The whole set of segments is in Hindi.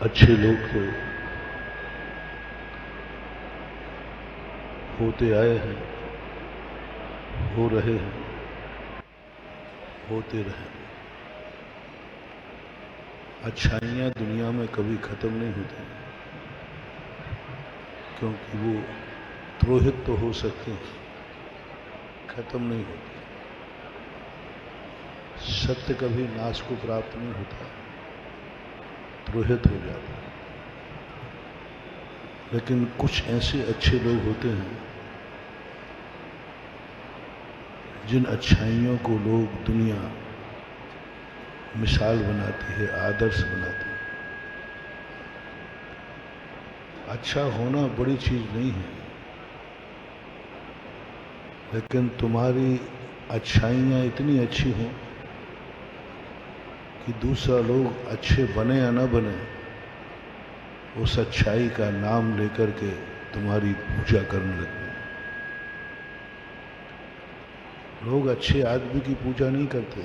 अच्छे लोग तो होते आए हैं, हो रहे हैं, होते रहे। अच्छाइयाँ दुनिया में कभी ख़त्म नहीं होती, क्योंकि वो द्रोहित तो हो सकते हैं, ख़त्म नहीं होती। सत्य कभी नाश को प्राप्त नहीं होता, द्रोहित हो जाता है। लेकिन कुछ ऐसे अच्छे लोग होते हैं जिन अच्छाइयों को लोग दुनिया मिसाल बनाती है, आदर्श बनाती है। अच्छा होना बड़ी चीज नहीं है, लेकिन तुम्हारी अच्छाइयाँ इतनी अच्छी हों कि दूसरा लोग अच्छे बने या न बने, उस अच्छाई का नाम लेकर के तुम्हारी पूजा करने लगे। लोग अच्छे आदमी की पूजा नहीं करते,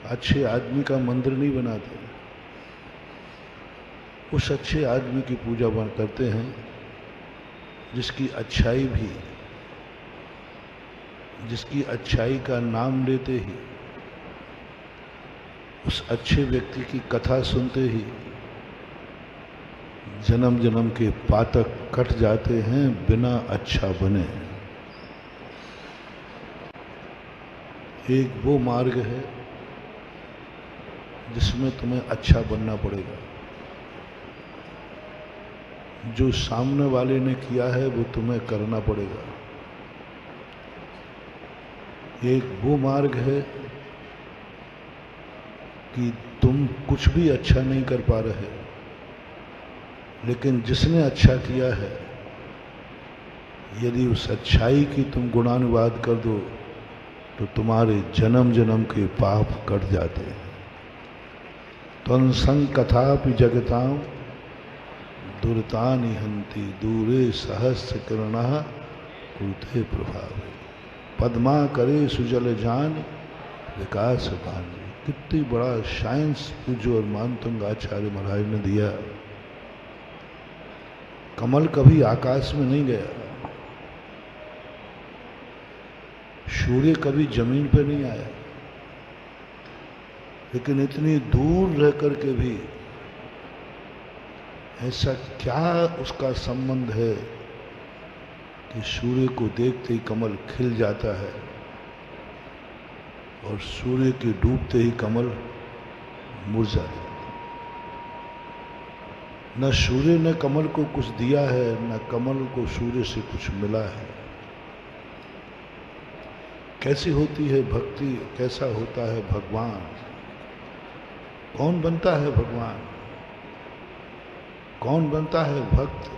अच्छे आदमी का मंदिर नहीं बनाते, उस अच्छे आदमी की पूजा करते हैं जिसकी अच्छाई भी, जिसकी अच्छाई का नाम लेते ही, उस अच्छे व्यक्ति की कथा सुनते ही जन्म जन्म के पातक कट जाते हैं बिना अच्छा बने। एक वो मार्ग है जिसमें तुम्हें अच्छा बनना पड़ेगा। जो सामने वाले ने किया है वो तुम्हें करना पड़ेगा। एक वो मार्ग है कि तुम कुछ भी अच्छा नहीं कर पा रहे, लेकिन जिसने अच्छा किया है यदि उस अच्छाई की तुम गुणानुवाद कर दो तो तुम्हारे जन्म जन्म के पाप कट जाते हैं। त्वंसं कथापि जगतां दुर्तानि हन्ति दूरे सहस्र किरणः कुरुते प्रभावे पद्मा करे सुजल जान विकास पानी। कितनी बड़ा साइंस पूज्य और मानतुंग आचार्य महाराज ने दिया। कमल कभी आकाश में नहीं गया, सूर्य कभी जमीन पे नहीं आया, लेकिन इतनी दूर रह करके भी ऐसा क्या उसका संबंध है कि सूर्य को देखते ही कमल खिल जाता है और सूर्य के डूबते ही कमल मुरझा जाता है। न सूर्य ने कमल को कुछ दिया है, न कमल को सूर्य से कुछ मिला है। कैसी होती है भक्ति, कैसा होता है भगवान, कौन बनता है भगवान, कौन बनता है भक्त,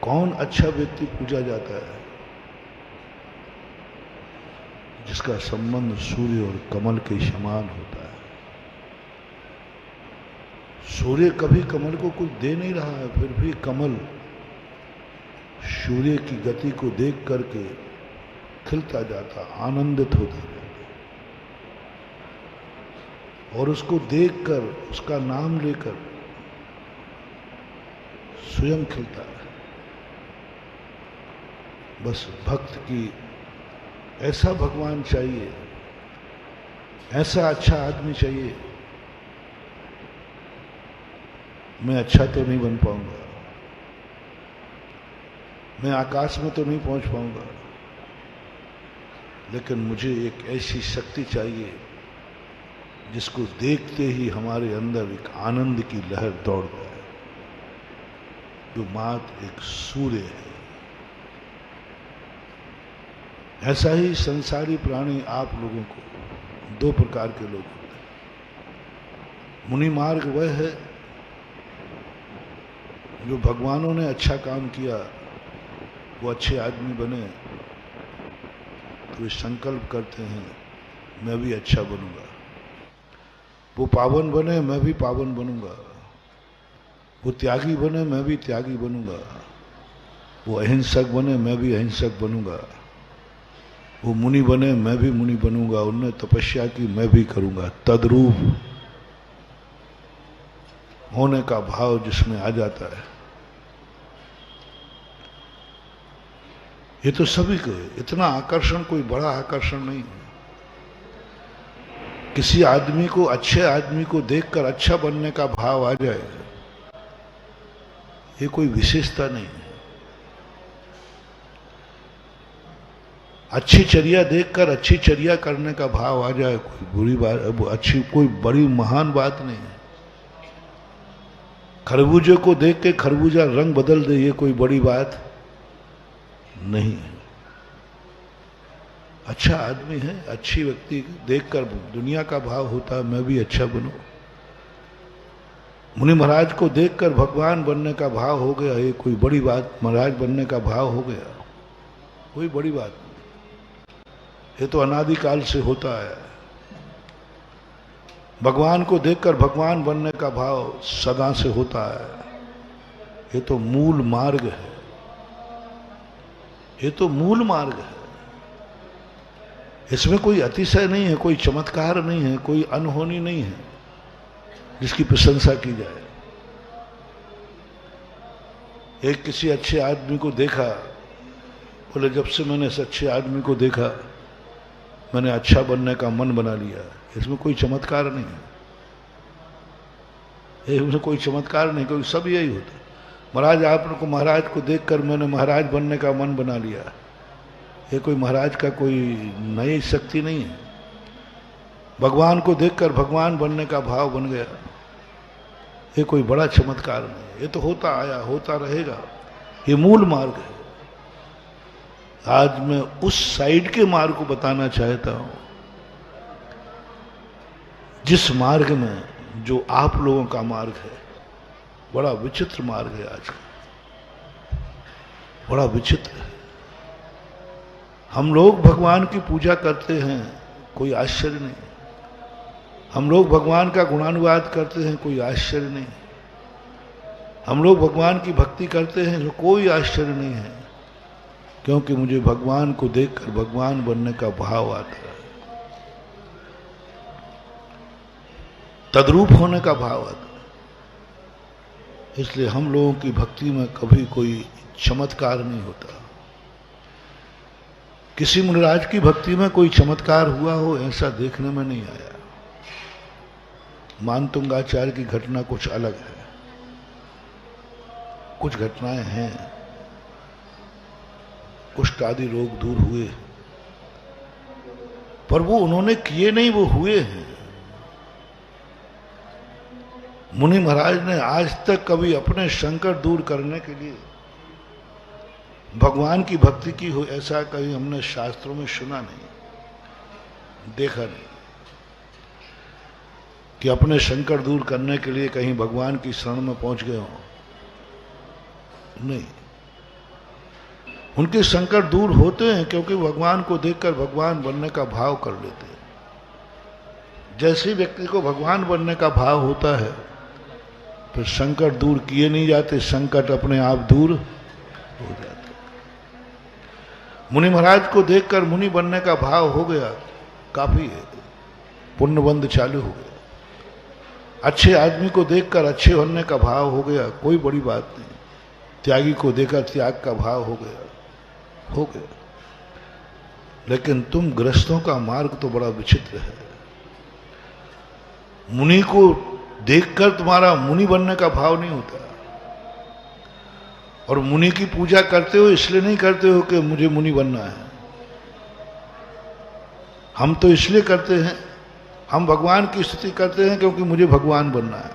कौन अच्छा व्यक्ति पूजा जाता है? जिसका संबंध सूर्य और कमल के समान होता है। सूर्य कभी कमल को कुछ दे नहीं रहा है, फिर भी कमल सूर्य की गति को देख करके खिलता जाता, आनंदित होता जाता, और उसको देखकर, उसका नाम लेकर स्वयं खिलता है। बस भक्त की ऐसा भगवान चाहिए, ऐसा अच्छा आदमी चाहिए। मैं अच्छा तो नहीं बन पाऊंगा, मैं आकाश में तो नहीं पहुंच पाऊंगा, लेकिन मुझे एक ऐसी शक्ति चाहिए जिसको देखते ही हमारे अंदर एक आनंद की लहर दौड़ जाए, जो मात्र एक सूर्य है। ऐसा ही संसारी प्राणी आप लोगों को दो प्रकार के लोग होते हैं। मुनि मार्ग वह है जो भगवानों ने अच्छा काम किया, वो अच्छे आदमी बने तो वे संकल्प करते हैं मैं भी अच्छा बनूंगा। वो पावन बने, मैं भी पावन बनूंगा। वो त्यागी बने, मैं भी त्यागी बनूंगा। वो अहिंसक बने, मैं भी अहिंसक बनूंगा। वो मुनि बने, मैं भी मुनि बनूंगा, उन्होंने तपस्या की, मैं भी करूंगा। तद्रूप होने का भाव जिसमें आ जाता है, ये तो सभी को है। इतना आकर्षण कोई बड़ा आकर्षण नहीं है। किसी आदमी को, अच्छे आदमी को देखकर अच्छा बनने का भाव आ जाए, ये कोई विशेषता नहीं है। अच्छी चर्या देखकर अच्छी चर्या करने का भाव आ जाए, कोई बुरी बात, अच्छी कोई बड़ी महान बात नहीं है। खरबूजे को देख के खरबूजा रंग बदल दे, ये कोई बड़ी बात नहीं है। अच्छा आदमी है, अच्छी व्यक्ति देखकर दुनिया का भाव होता है, मैं भी अच्छा बनूं। मुनि महाराज को देखकर भगवान बनने का भाव हो गया, ये कोई बड़ी बात, महाराज बनने का भाव हो गया, कोई बड़ी बात नहीं। ये तो अनादिकाल से होता है। भगवान को देखकर भगवान बनने का भाव सदा से होता है। ये तो मूल मार्ग है, ये तो मूल मार्ग है। इसमें कोई अतिशय नहीं है, कोई चमत्कार नहीं है, कोई अनहोनी नहीं है जिसकी प्रशंसा की जाए। एक किसी अच्छे आदमी को देखा, बोले जब से मैंने इस अच्छे आदमी को देखा, मैंने अच्छा बनने का मन बना लिया। इसमें कोई चमत्कार नहीं है, इसमें कोई चमत्कार नहीं, क्योंकि सब यही होता है। महाराज आपको, महाराज को देखकर मैंने महाराज बनने का मन बना लिया, ये कोई महाराज का कोई नई शक्ति नहीं है। भगवान को देखकर भगवान बनने का भाव बन गया, ये कोई बड़ा चमत्कार नहीं, ये तो होता आया, होता रहेगा। ये मूल मार्ग है। आज मैं उस साइड के मार्ग को बताना चाहता हूं, जिस मार्ग में, जो आप लोगों का मार्ग है, बड़ा विचित्र मार्ग है आज का, बड़ा विचित्र है। हम लोग भगवान की पूजा करते हैं, कोई आश्चर्य नहीं। हम लोग भगवान का गुणानुवाद करते हैं, कोई आश्चर्य नहीं। हम लोग भगवान की भक्ति करते हैं, जो कोई आश्चर्य नहीं है, क्योंकि मुझे भगवान को देखकर भगवान बनने का भाव आता है, तद्रूप होने का भाव आता है। इसलिए हम लोगों की भक्ति में कभी कोई चमत्कार नहीं होता। किसी मुनिराज की भक्ति में कोई चमत्कार हुआ हो, ऐसा देखने में नहीं आया। मानतुंगाचार्य की घटना कुछ अलग है, कुछ घटनाएं हैं। कुष्ठ आदि रोग दूर हुए, पर वो उन्होंने किए नहीं, वो हुए हैं। मुनि महाराज ने आज तक कभी अपने संकट दूर करने के लिए भगवान की भक्ति की हो, ऐसा कभी हमने शास्त्रों में सुना नहीं, देखा नहीं कि अपने संकट दूर करने के लिए कहीं भगवान की शरण में पहुंच गए हों। नहीं, उनके संकट दूर होते हैं क्योंकि भगवान को देखकर भगवान बनने का भाव कर लेते हैं। जैसे व्यक्ति को भगवान बनने का भाव होता है, फिर संकट दूर किए नहीं जाते, संकट अपने आप दूर हो जाते। मुनि महाराज को देखकर मुनि बनने का भाव हो गया, काफी है, पुण्यबंध चालू हो गया। अच्छे आदमी को देखकर अच्छे बनने का भाव हो गया, कोई बड़ी बात नहीं। त्यागी को देखकर त्याग का भाव हो गया, हो गया। लेकिन तुम गृहस्थों का मार्ग तो बड़ा विचित्र है। मुनि को देखकर तुम्हारा मुनि बनने का भाव नहीं होता, और मुनि की पूजा करते हो इसलिए नहीं करते हो कि मुझे मुनि बनना है। हम तो इसलिए करते हैं, हम भगवान की स्तुति करते हैं क्योंकि मुझे भगवान बनना है।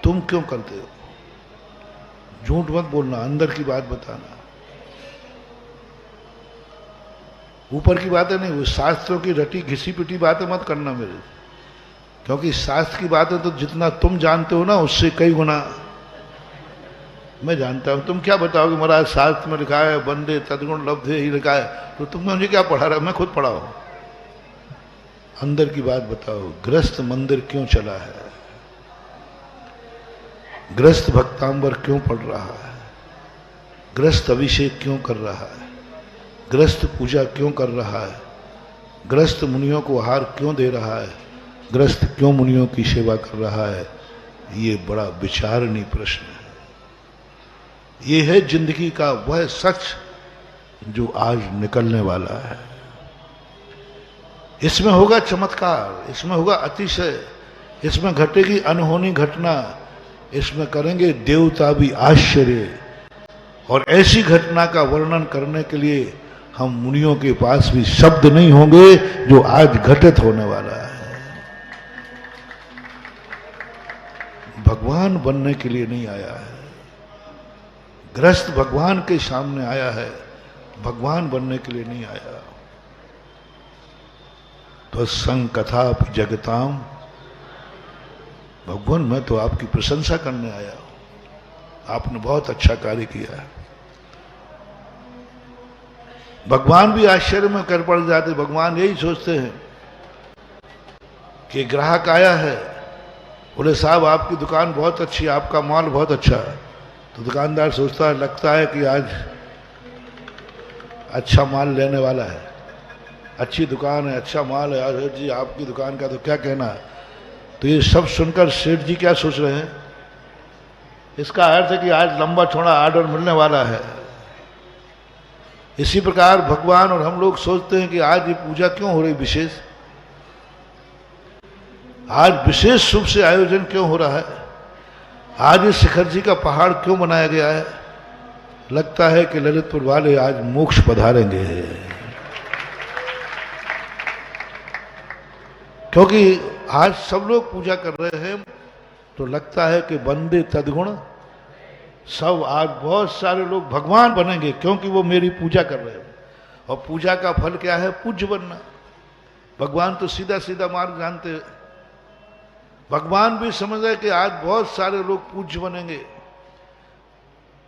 तुम क्यों करते हो? झूठ मत बोलना, अंदर की बात बताना। ऊपर की बातें नहीं, वो शास्त्रों की रटी घिसी पिटी बातें मत करना मेरे, क्योंकि शास्त्र की बातें तो जितना तुम जानते हो ना, उससे कई गुना मैं जानता हूं। तुम क्या बताओगे, महाराज शास्त्र में लिखा है बंदे तदगुण लब्धे ही लिखा है, तो तुम मुझे क्या पढ़ा रहा, मैं खुद पढ़ा हूं। अंदर की बात बताओ। गृहस्थ मंदिर क्यों चला है? गृहस्थ भक्तांबर क्यों पढ़ रहा है? गृहस्थ अभिषेक क्यों कर रहा है? गृहस्थ पूजा क्यों कर रहा है, गृहस्थ मुनियों को आहार क्यों दे रहा है, गृहस्थ क्यों मुनियों की सेवा कर रहा है, ये बड़ा विचारणीय प्रश्न है। ये है जिंदगी का वह सच जो आज निकलने वाला है। इसमें होगा चमत्कार, इसमें होगा अतिशय, इसमें घटेगी अनहोनी घटना, इसमें करेंगे देवता भी आश्चर्य। और ऐसी घटना का वर्णन करने के लिए हम मुनियों के पास भी शब्द नहीं होंगे जो आज घटित होने वाला है। भगवान बनने के लिए नहीं आया है, गृहस्थ भगवान के सामने आया है, भगवान बनने के लिए नहीं आया। तो संग कथा जगताम, भगवान मैं तो आपकी प्रशंसा करने आया हूं, आपने बहुत अच्छा कार्य किया है। भगवान भी आश्चर्य में कर पड़ जाते। भगवान यही सोचते हैं कि ग्राहक आया है, बोले साहब आपकी दुकान बहुत अच्छी है, आपका माल बहुत अच्छा है। तो दुकानदार सोचता है, लगता है कि आज अच्छा माल लेने वाला है, अच्छी दुकान है, अच्छा माल है, आज जी आपकी दुकान का तो क्या कहना है। तो ये सब सुनकर सेठ जी क्या सोच रहे हैं, इसका अर्थ है कि आज लंबा चौड़ा ऑर्डर मिलने वाला है। इसी प्रकार भगवान और हम लोग सोचते हैं कि आज ये पूजा क्यों हो रही विशेष, आज विशेष शुभ से आयोजन क्यों हो रहा है, आज इस शिखर जी का पहाड़ क्यों बनाया गया है। लगता है कि ललितपुर वाले आज मोक्ष पधारेंगे, क्योंकि आज सब लोग पूजा कर रहे हैं। तो लगता है कि बंदे तदगुण सब, आज बहुत सारे लोग भगवान बनेंगे क्योंकि वो मेरी पूजा कर रहे हैं। और पूजा का फल क्या है, पूज्य बनना। भगवान तो सीधा सीधा मार्ग जानते हैं। भगवान भी समझ रहे कि आज बहुत सारे लोग पूज्य बनेंगे।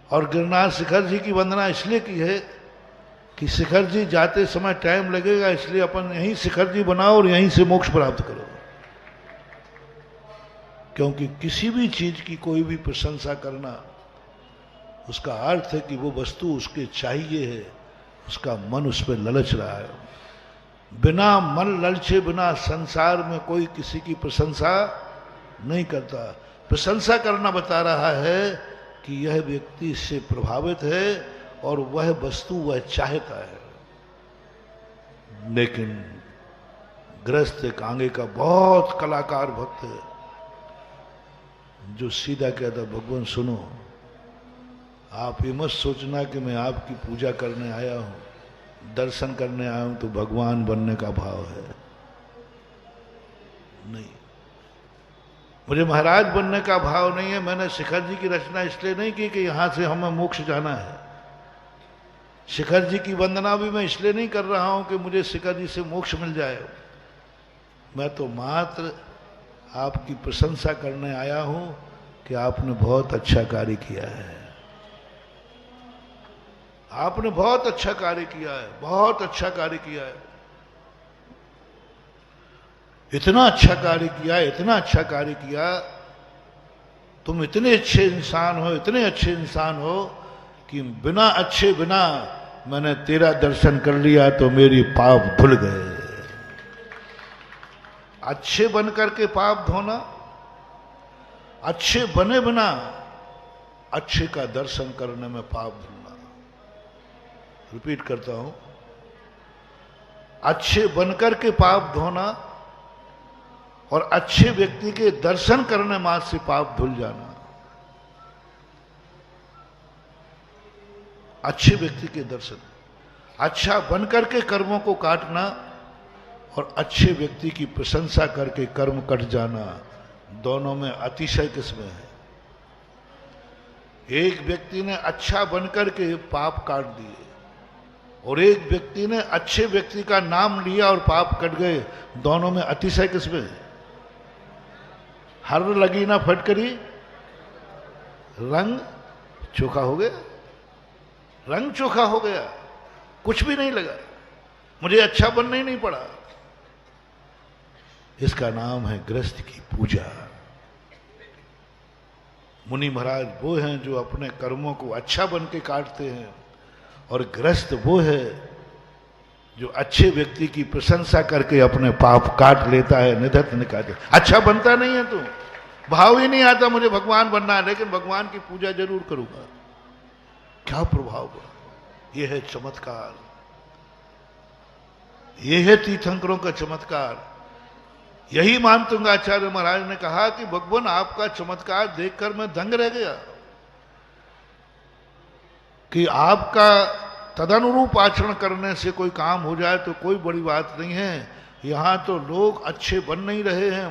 और गिरनार शिखर जी की वंदना इसलिए की है कि शिखर जी जाते समय टाइम लगेगा, इसलिए अपन यहीं शिखर जी बनाओ और यहीं से मोक्ष प्राप्त करो। क्योंकि किसी भी चीज की कोई भी प्रशंसा करना, उसका अर्थ है कि वो वस्तु उसके चाहिए है, उसका मन उस पर ललच रहा है। बिना मन ललचे बिना संसार में कोई किसी की प्रशंसा नहीं करता। प्रशंसा करना बता रहा है कि यह व्यक्ति इससे प्रभावित है और वह वस्तु वह चाहता है। लेकिन गृहस्थ एक आगे का बहुत कलाकार भक्त है, जो सीधा कहता, भगवान सुनो, आप ये मत सोचना कि मैं आपकी पूजा करने आया हूं, दर्शन करने आया हूं तो भगवान बनने का भाव है। नहीं, मुझे महाराज बनने का भाव नहीं है। मैंने शिखर जी की रचना इसलिए नहीं की कि यहां से हमें मोक्ष जाना है। शिखर जी की वंदना भी मैं इसलिए नहीं कर रहा हूं कि मुझे शिखर जी से मोक्ष मिल जाए। मैं तो मात्र आपकी प्रशंसा करने आया हूं कि आपने बहुत अच्छा कार्य किया है, आपने बहुत अच्छा कार्य किया है, बहुत अच्छा कार्य किया है। इतना अच्छा कार्य किया, इतना अच्छा कार्य किया, तुम इतने अच्छे इंसान हो, इतने अच्छे इंसान हो कि बिना अच्छे बिना मैंने तेरा दर्शन कर लिया तो मेरी पाप धुल गए। अच्छे बन करके पाप धोना, अच्छे बने बिना अच्छे का दर्शन करने में पाप धुलना। रिपीट करता हूं, अच्छे बनकर के पाप धोना और अच्छे व्यक्ति के दर्शन करने मात्र से पाप धुल जाना। अच्छे व्यक्ति के दर्शन, अच्छा बनकर के कर्मों को काटना और अच्छे व्यक्ति की प्रशंसा करके कर्म कट जाना, दोनों में अतिशय किस्में है। एक व्यक्ति ने अच्छा बनकर के पाप काट दिए और एक व्यक्ति ने अच्छे व्यक्ति का नाम लिया और पाप कट गए, दोनों में अतिशय किस्में है। हर लगी ना फटकरी, रंग चोखा हो गया, रंग चोखा हो गया, कुछ भी नहीं लगा, मुझे अच्छा बनना ही नहीं पड़ा। इसका नाम है गृहस्थ की पूजा। मुनि महाराज वो हैं जो अपने कर्मों को अच्छा बन के काटते हैं और गृहस्थ वो है जो अच्छे व्यक्ति की प्रशंसा करके अपने पाप काट लेता है, निधत निकाल, अच्छा बनता नहीं है तू, भाव ही नहीं आता मुझे भगवान बनना है, लेकिन भगवान की पूजा जरूर करूंगा। क्या प्रभाव हुआ? यह है चमत्कार, यह है तीर्थंकरों का चमत्कार। यही मानतुंगाचार्य महाराज ने कहा कि भगवान आपका चमत्कार देखकर मैं दंग रह गया कि आपका तदनुरूप आचरण करने से कोई काम हो जाए तो कोई बड़ी बात नहीं है। यहां तो लोग अच्छे बन नहीं रहे हैं।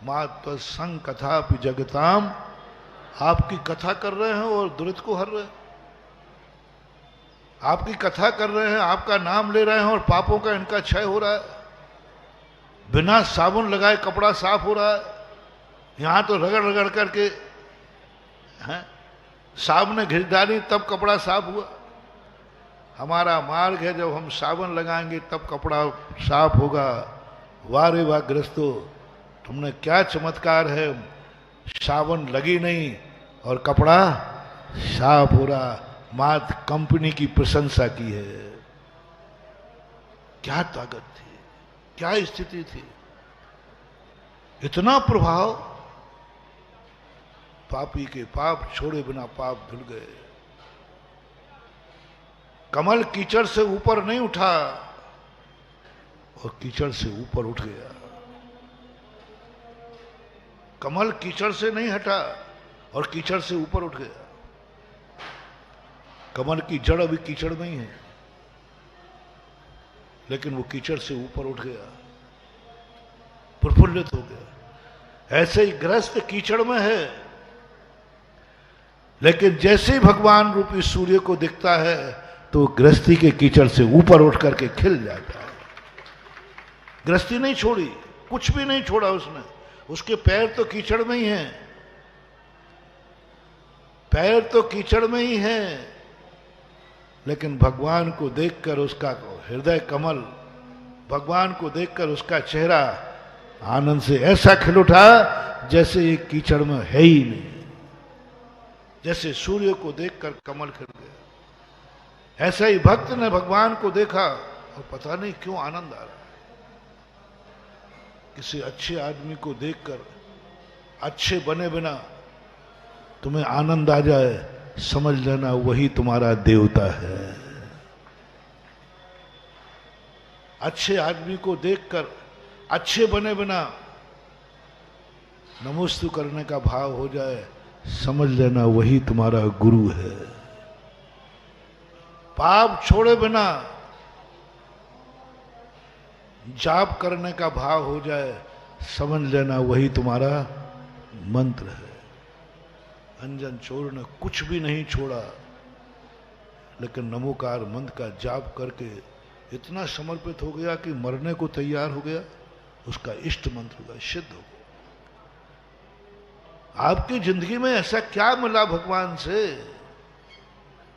मात संग कथा पि जगताम, आपकी कथा कर रहे हैं और दुरित को हर रहे हैं। आपकी कथा कर रहे हैं, आपका नाम ले रहे हैं और पापों का इनका क्षय हो रहा है। बिना साबुन लगाए कपड़ा साफ हो रहा है। यहां तो रगड़ रगड़ करके हैं, साबुन घिस डाली तब कपड़ा साफ हुआ। हमारा मार्ग है, जब हम साबुन लगाएंगे तब कपड़ा साफ होगा। वाह रे वाह गृहस्थो, तुमने क्या चमत्कार है, साबुन लगी नहीं और कपड़ा साफ हो रहा। मात कंपनी की प्रशंसा की है। क्या ताकत थी, क्या स्थिति थी, इतना प्रभाव। पापी के पाप छोड़े बिना पाप धुल गए। कमल कीचड़ से ऊपर नहीं उठा और कीचड़ से ऊपर उठ गया। कमल कीचड़ से नहीं हटा और कीचड़ से ऊपर उठ गया। कमल की जड़ अभी कीचड़ में ही है, लेकिन वो कीचड़ से ऊपर उठ गया, प्रफुल्लित हो गया। ऐसे ही गृहस्थ कीचड़ में है, लेकिन जैसे ही भगवान रूपी सूर्य को दिखता है तो गृहस्थी के कीचड़ से ऊपर उठ करके खिल जाता है। गृहस्थी नहीं छोड़ी, कुछ भी नहीं छोड़ा उसने। उसके पैर तो कीचड़ में ही हैं, पैर तो कीचड़ में ही हैं, लेकिन भगवान को देखकर उसका हृदय कमल, भगवान को देखकर उसका चेहरा आनंद से ऐसा खिल उठा जैसे ये कीचड़ में है ही नहीं। जैसे सूर्य को देखकर कमल खिल गया, ऐसा ही भक्त ने भगवान को देखा और पता नहीं क्यों आनंद आ रहा है। किसी अच्छे आदमी को देखकर अच्छे बने बिना तुम्हें आनंद आ जाए, समझ लेना वही तुम्हारा देवता है। अच्छे आदमी को देखकर अच्छे बने बिना नमोस्तु करने का भाव हो जाए, समझ लेना वही तुम्हारा गुरु है। पाप छोड़े बिना जाप करने का भाव हो जाए, समझ लेना वही तुम्हारा मंत्र है। अंजन चोर ने कुछ भी नहीं छोड़ा, लेकिन नमोकार मंत्र का जाप करके इतना समर्पित हो गया कि मरने को तैयार हो गया। उसका इष्ट मंत्र होगा, सिद्ध हो गया। आपकी जिंदगी में ऐसा क्या मिला भगवान से?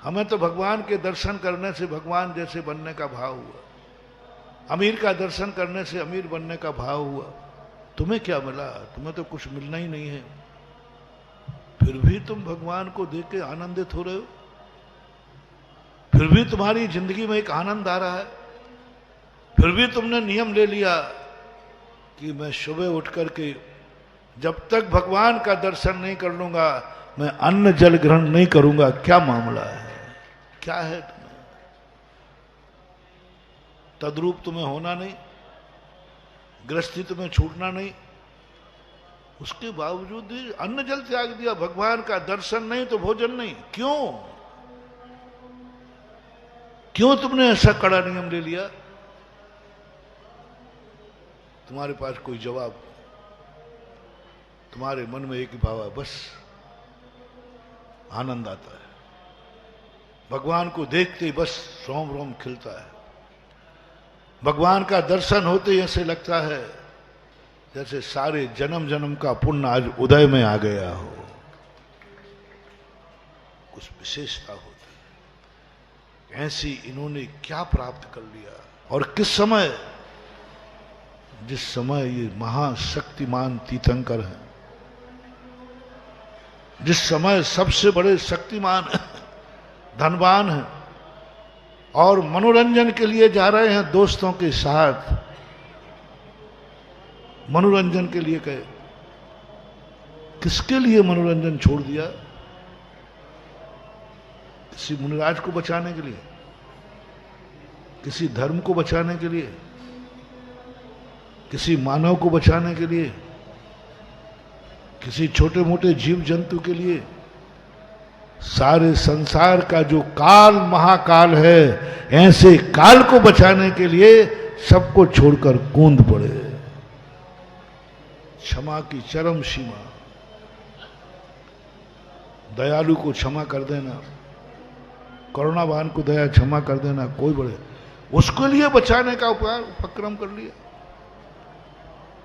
हमें तो भगवान के दर्शन करने से भगवान जैसे बनने का भाव हुआ, अमीर का दर्शन करने से अमीर बनने का भाव हुआ। तुम्हें क्या मिला? तुम्हें तो कुछ मिलना ही नहीं है, फिर भी तुम भगवान को देख के आनंदित हो रहे हो। फिर भी तुम्हारी जिंदगी में एक आनंद आ रहा है। फिर भी तुमने नियम ले लिया कि मैं सुबह उठ करके जब तक भगवान का दर्शन नहीं कर लूंगा मैं अन्न जल ग्रहण नहीं करूंगा। क्या मामला है? क्या है तुम्हें? तद्रूप तुम्हें होना नहीं, गृहस्थी तुम्हें छूटना नहीं, उसके बावजूद भी अन्न जल त्याग दिया। भगवान का दर्शन नहीं तो भोजन नहीं। क्यों? क्यों तुमने ऐसा कड़ा नियम ले लिया? तुम्हारे पास कोई जवाब, तुम्हारे मन में एक ही भाव है, बस आनंद आता है। भगवान को देखते ही बस रोम रोम खिलता है। भगवान का दर्शन होते ही ऐसे लगता है जैसे सारे जन्म जन्म का पुण्य आज उदय में आ गया हो। कुछ विशेषता होती है। ऐसी इन्होंने क्या प्राप्त कर लिया और किस समय? जिस समय ये महाशक्तिमान तीर्थंकर हैं, जिस समय सबसे बड़े शक्तिमान धनवान हैं, और मनोरंजन के लिए जा रहे हैं दोस्तों के साथ, मनोरंजन के लिए गए। किसके लिए मनोरंजन छोड़ दिया? किसी मुनिराज को बचाने के लिए, किसी धर्म को बचाने के लिए, किसी मानव को बचाने के लिए, किसी छोटे मोटे जीव जंतु के लिए? सारे संसार का जो काल महाकाल है, ऐसे काल को बचाने के लिए सबको छोड़कर कूद पड़े। क्षमा की चरम सीमा। दयालु को क्षमा कर देना, करुणावान को दया क्षमा कर देना, कोई बड़े उसके लिए बचाने का उपक्रम कर लिया।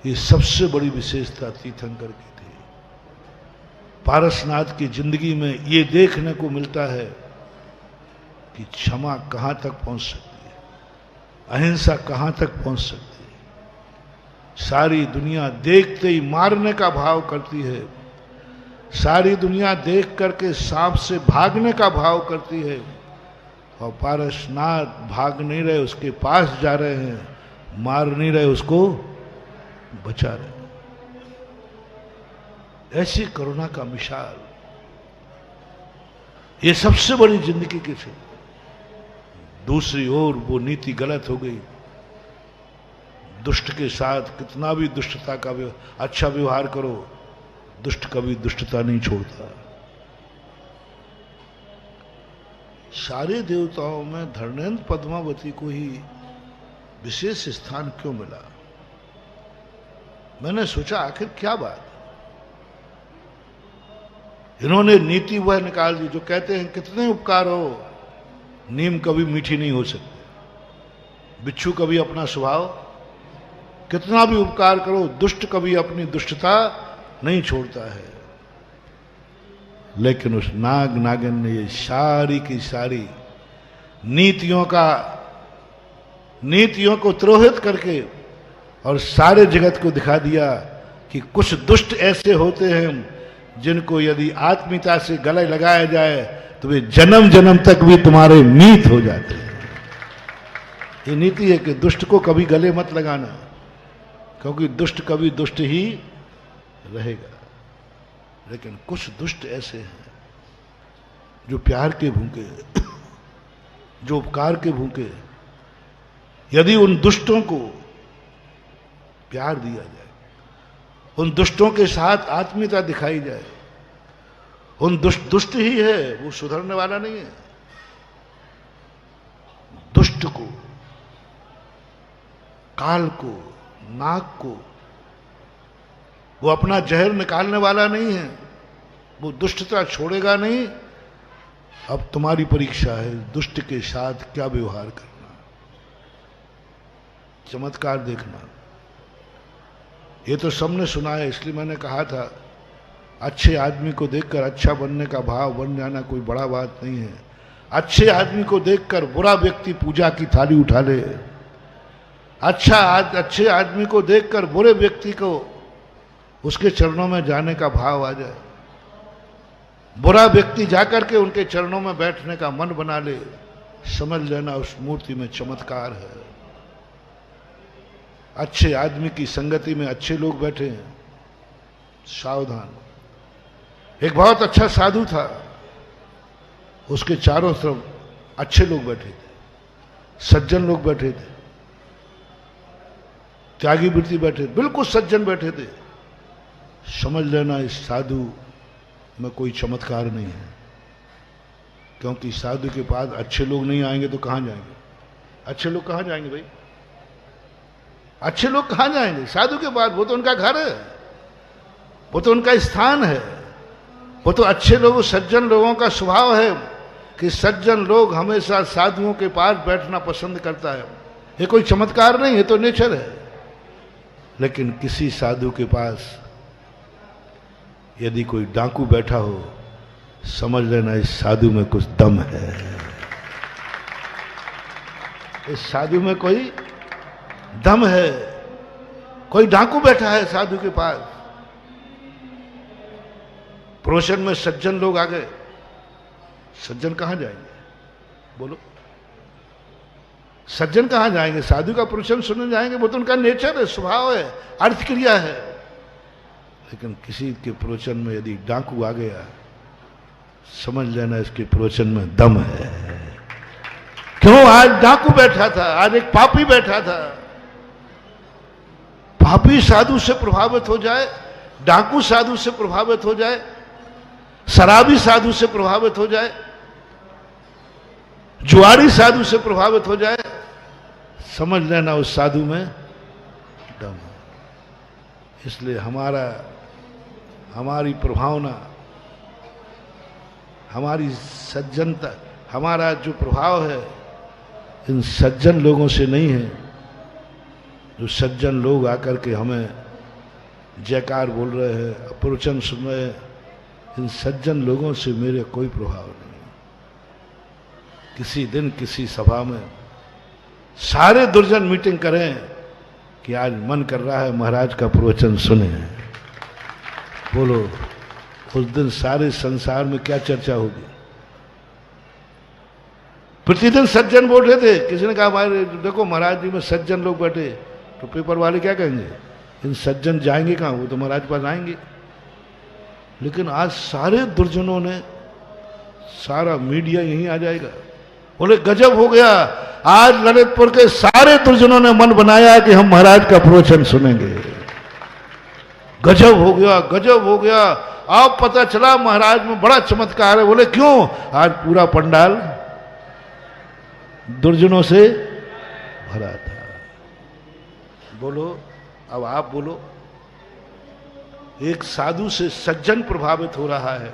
ये सबसे बड़ी विशेषता तीर्थंकर की थी। पारसनाथ की जिंदगी में ये देखने को मिलता है कि क्षमा कहां तक पहुंच सकती है, अहिंसा कहां तक पहुंच सकती है। सारी दुनिया देखते ही मारने का भाव करती है, सारी दुनिया देख करके सांप से भागने का भाव करती है, और पारसनाथ भाग नहीं रहे, उसके पास जा रहे हैं, मार नहीं रहे, उसको बचा रहे। ऐसी करुणा का मिसाल, ये सबसे बड़ी जिंदगी की थी। दूसरी ओर वो नीति गलत हो गई। दुष्ट के साथ कितना भी दुष्टता का अच्छा व्यवहार करो, दुष्ट कभी दुष्टता नहीं छोड़ता। सारे देवताओं में धर्मेंद्र पद्मावती को ही विशेष स्थान क्यों मिला? मैंने सोचा आखिर क्या बात। इन्होंने नीति वह निकाल दी जो कहते हैं कितने उपकार हो, नीम कभी मीठी नहीं हो सकती। बिच्छू कभी अपना स्वभाव, कितना भी उपकार करो, दुष्ट कभी अपनी दुष्टता नहीं छोड़ता है। लेकिन उस नाग नागिन ने ये सारी की सारी नीतियों को त्रोहित करके और सारे जगत को दिखा दिया कि कुछ दुष्ट ऐसे होते हैं जिनको यदि आत्मीयता से गले लगाया जाए तो वे जन्म जन्म तक भी तुम्हारे मीत हो जाते हैं। ये नीति है कि दुष्ट को कभी गले मत लगाना, क्योंकि दुष्ट कभी दुष्ट ही रहेगा। लेकिन कुछ दुष्ट ऐसे हैं जो प्यार के भूखे, जो उपकार के भूखे। यदि उन दुष्टों को प्यार दिया जाए, उन दुष्टों के साथ आत्मीयता दिखाई जाए, उन दुष्ट ही है, वो सुधरने वाला नहीं है। दुष्ट को, काल को, नाग को, वो अपना जहर निकालने वाला नहीं है, वो दुष्टता छोड़ेगा नहीं। अब तुम्हारी परीक्षा है दुष्ट के साथ क्या व्यवहार करना, चमत्कार देखना। ये तो सबने सुना है, इसलिए मैंने कहा था अच्छे आदमी को देखकर अच्छा बनने का भाव बन जाना कोई बड़ा बात नहीं है। अच्छे आदमी को देखकर बुरा व्यक्ति पूजा की थाली उठा ले, अच्छे आदमी को देखकर बुरे व्यक्ति को उसके चरणों में जाने का भाव आ जाए, बुरा व्यक्ति जाकर के उनके चरणों में बैठने का मन बना ले, समझ लेना उस मूर्ति में चमत्कार है। अच्छे आदमी की संगति में अच्छे लोग बैठे हैं, सावधान। एक बहुत अच्छा साधु था, उसके चारों तरफ अच्छे लोग बैठे थे, सज्जन लोग बैठे थे, त्यागी वृत्ति बैठे, बिल्कुल सज्जन बैठे थे। समझ लेना इस साधु में कोई चमत्कार नहीं है, क्योंकि साधु के पास अच्छे लोग नहीं आएंगे तो कहां जाएंगे? अच्छे लोग कहां जाएंगे भाई? अच्छे लोग कहां जाएंगे साधु के पास? वो तो उनका घर है, वो तो उनका स्थान है, वो तो अच्छे लोग, सज्जन लोगों का स्वभाव है कि सज्जन लोग हमेशा साधुओं के पास बैठना पसंद करता है। ये कोई चमत्कार नहीं है, तो नेचर है। लेकिन किसी साधु के पास यदि कोई डाकू बैठा हो, समझ लेना इस साधु में कुछ दम है, इस साधु में कोई दम है। कोई डाकू बैठा है साधु के पास। प्रोशन में सज्जन लोग आ गए, सज्जन कहां जाएंगे बोलो? सज्जन कहाँ जाएंगे? साधु का प्रवचन सुनने जाएंगे, वो तो उनका नेचर है, स्वभाव है, अर्थ क्रिया है। लेकिन किसी के प्रवचन में यदि डाकू आ गया, समझ लेना इसके प्रवचन में दम है। क्यों? आज डाकू बैठा था, आज एक पापी बैठा था। पापी साधु से प्रभावित हो जाए, डाकू साधु से प्रभावित हो जाए, शराबी साधु से प्रभावित हो जाए, जुआरी साधु से प्रभावित हो जाए, समझ लेना उस साधु में दम है। इसलिए हमारी प्रभावना, हमारी सज्जनता, हमारा जो प्रभाव है इन सज्जन लोगों से नहीं है। जो सज्जन लोग आकर के हमें जयकार बोल रहे हैं, प्रवचन सुन रहे हैं, इन सज्जन लोगों से मेरे कोई प्रभाव नहीं। किसी दिन किसी सभा में सारे दुर्जन मीटिंग करें कि आज मन कर रहा है महाराज का प्रवचन सुने, बोलो उस दिन सारे संसार में क्या चर्चा होगी? प्रतिदिन सज्जन बोल रहे थे, किसी ने कहा हमारे देखो महाराज जी में सज्जन लोग बैठे, तो पेपर वाले क्या कहेंगे? इन सज्जन जाएंगे कहाँ? वो तो महाराज पास आएंगे। लेकिन आज सारे दुर्जनों ने, सारा मीडिया यहीं आ जाएगा, बोले गजब हो गया, आज ललितपुर के सारे दुर्जनों ने मन बनाया कि हम महाराज का प्रवचन सुनेंगे। गजब हो गया, गजब हो गया। अब पता चला महाराज में बड़ा चमत्कार है। बोले क्यों? आज पूरा पंडाल दुर्जनों से भरा था। बोलो, अब आप बोलो। एक साधु से सज्जन प्रभावित हो रहा है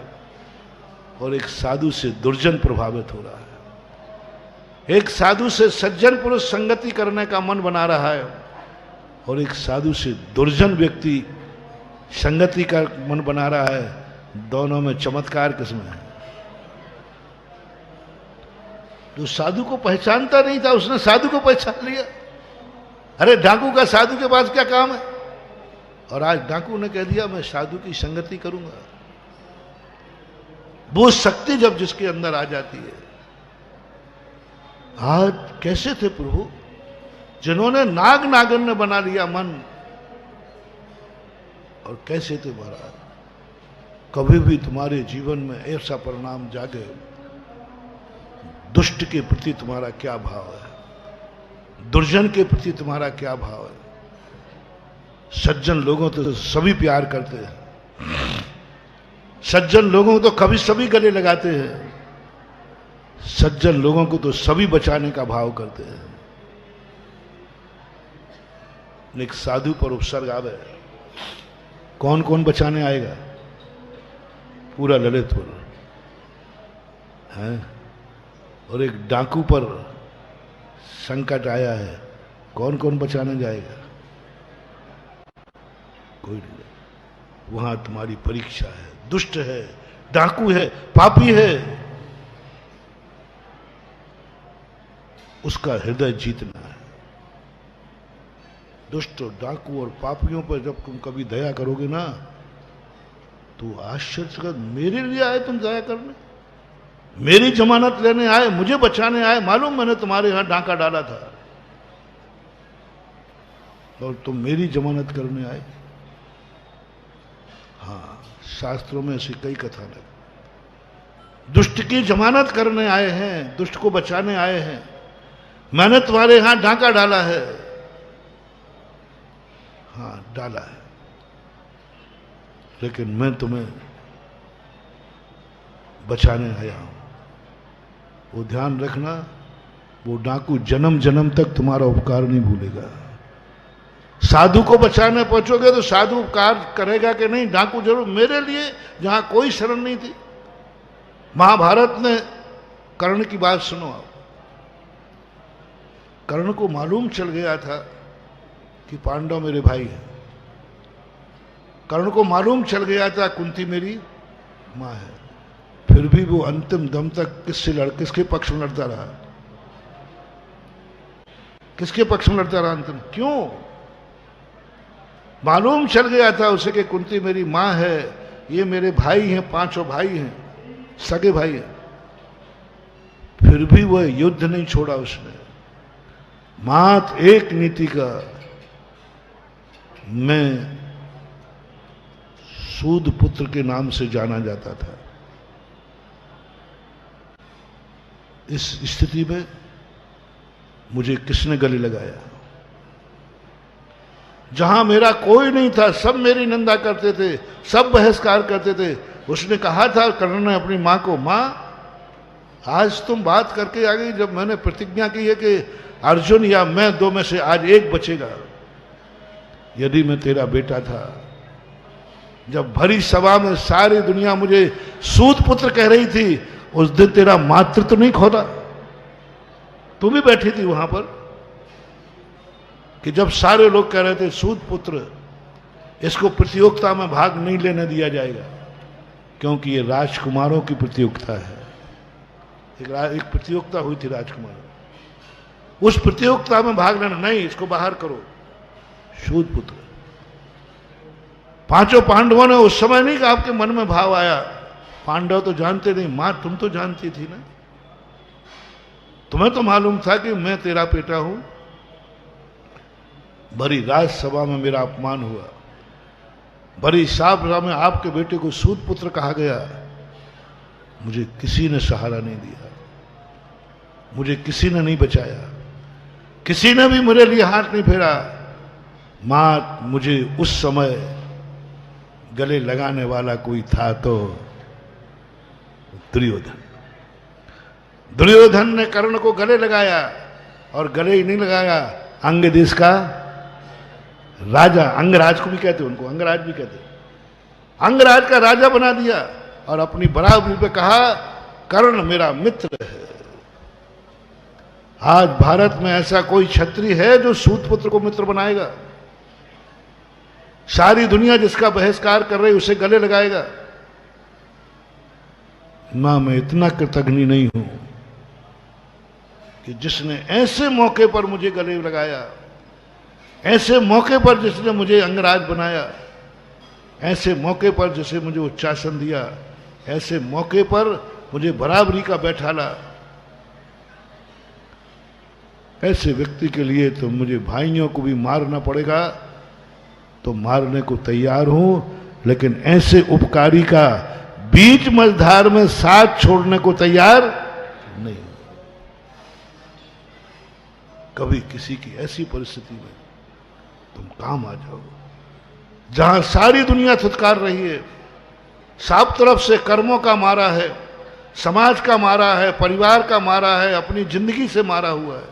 और एक साधु से दुर्जन प्रभावित हो रहा है। एक साधु से सज्जन पुरुष संगति करने का मन बना रहा है और एक साधु से दुर्जन व्यक्ति संगति का मन बना रहा है। दोनों में चमत्कार किसमें है? जो साधु को पहचानता नहीं था उसने साधु को पहचान लिया। अरे डाकू का साधु के पास क्या काम है? और आज डाकू ने कह दिया मैं साधु की संगति करूंगा। वो शक्ति जब जिसके अंदर आ जाती है। आज कैसे थे प्रभु जिन्होंने नाग नागन ने बना लिया मन, और कैसे थे महाराज? कभी भी तुम्हारे जीवन में ऐसा परिणाम जागे, दुष्ट के प्रति तुम्हारा क्या भाव है, दुर्जन के प्रति तुम्हारा क्या भाव है? सज्जन लोगों तो सभी प्यार करते हैं, सज्जन लोगों को तो कभी सभी गले लगाते हैं, सज्जन लोगों को तो सभी बचाने का भाव करते हैं। एक साधु पर उपसर्ग आवे, कौन कौन बचाने आएगा? पूरा ललितपुर है। और एक डाकू पर संकट आया है, कौन कौन बचाने जाएगा? कोई नहीं। वहां तुम्हारी परीक्षा है। दुष्ट है, डाकू है, पापी है, उसका हृदय जीतना है। दुष्ट, डाकू और पापियों पर जब तुम कभी दया करोगे ना तो आश्चर्य का, मेरे लिए आए तुम दया करने, मेरी जमानत लेने आए, मुझे बचाने आए। मालूम मैंने तुम्हारे यहां डांका डाला था और तुम मेरी जमानत करने आए। हाँ, शास्त्रों में ऐसी कई कथा है। दुष्ट की जमानत करने आए हैं, दुष्ट को बचाने आए हैं। मैंने तुम्हारे यहां डांका डाला है। हाँ, डाला है, लेकिन मैं तुम्हें बचाने आया हूं। वो ध्यान रखना, वो डाकू जन्म जन्म तक तुम्हारा उपकार नहीं भूलेगा। साधु को बचाने पहुंचोगे तो साधु उपकार करेगा कि नहीं? डाकू जरूर। मेरे लिए जहां कोई शरण नहीं थी, महाभारत ने कर्ण की बात सुनो आप। कर्ण को मालूम चल गया था कि पांडव मेरे भाई हैं। कर्ण को मालूम चल गया था कुंती मेरी मां है। फिर भी वो अंतिम दम तक किसके पक्ष में लड़ता रहा? किसके पक्ष में लड़ता रहा अंतिम? क्यों? मालूम चल गया था उसे कि कुंती मेरी मां है, ये मेरे भाई हैं, पांचों भाई हैं, सगे भाई हैं। फिर भी वह युद्ध नहीं छोड़ा उसने। मात्र एक नीति का मैं सूद पुत्र के नाम से जाना जाता था। इस स्थिति में मुझे किसने गले लगाया? जहां मेरा कोई नहीं था, सब मेरी निंदा करते थे, सब बहिष्कार करते थे। उसने कहा था कर्ण ने अपनी मां को, मां आज तुम बात करके आ गई, जब मैंने प्रतिज्ञा की है कि अर्जुन या मैं दो में से आज एक बचेगा। यदि मैं तेरा बेटा था, जब भरी सभा में सारी दुनिया मुझे सूत पुत्र कह रही थी, उस दिन तेरा मातृत्व तो नहीं खोदा? तू भी बैठी थी वहां पर कि जब सारे लोग कह रहे थे सूत पुत्र, इसको प्रतियोगिता में भाग नहीं लेने दिया जाएगा क्योंकि ये राजकुमारों की प्रतियोगिता है। एक प्रतियोगिता हुई थी राजकुमारों, उस प्रतियोगिता में भाग लेना नहीं, इसको बाहर करो। सूत पुत्र, पांचों पांडवों ने उस समय नहीं कि आपके मन में भाव आया, पांडव तो जानते नहीं, मां तुम तो जानती थी ना, तुम्हें तो मालूम था कि मैं तेरा बेटा हूं। भरी राजसभा में मेरा अपमान हुआ, भरी सभा में आपके बेटे को सूत पुत्र कहा गया, मुझे किसी ने सहारा नहीं दिया, मुझे किसी ने नहीं बचाया, किसी ने भी मेरे लिए हाथ नहीं फेरा। मां मुझे उस समय गले लगाने वाला कोई था तो दुर्योधन। दुर्योधन ने कर्ण को गले लगाया, और गले ही नहीं लगाया, अंग देश का राजा, अंगराज को भी कहते, उनको अंगराज भी कहते, अंगराज का राजा बना दिया और अपनी बराबरी पे कहा कर्ण मेरा मित्र है। आज भारत में ऐसा कोई क्षत्रिय है जो सूत पुत्र को मित्र बनाएगा? सारी दुनिया जिसका बहिष्कार कर रही उसे गले लगाएगा? ना, मैं इतना कृतज्ञ नहीं हूं कि जिसने ऐसे मौके पर मुझे गले लगाया, ऐसे मौके पर जिसने मुझे अंगराज बनाया, ऐसे मौके पर जिसे मुझे उच्चासन दिया, ऐसे मौके पर मुझे बराबरी का बैठाला। ऐसे व्यक्ति के लिए तो मुझे भाइयों को भी मारना पड़ेगा तो मारने को तैयार हूं, लेकिन ऐसे उपकारी का बीच मझधार में साथ छोड़ने को तैयार नहीं। कभी किसी की ऐसी परिस्थिति में तुम काम आ जाओ जहां सारी दुनिया थुतकार रही है, सब तरफ से कर्मों का मारा है, समाज का मारा है, परिवार का मारा है, अपनी जिंदगी से मारा हुआ है,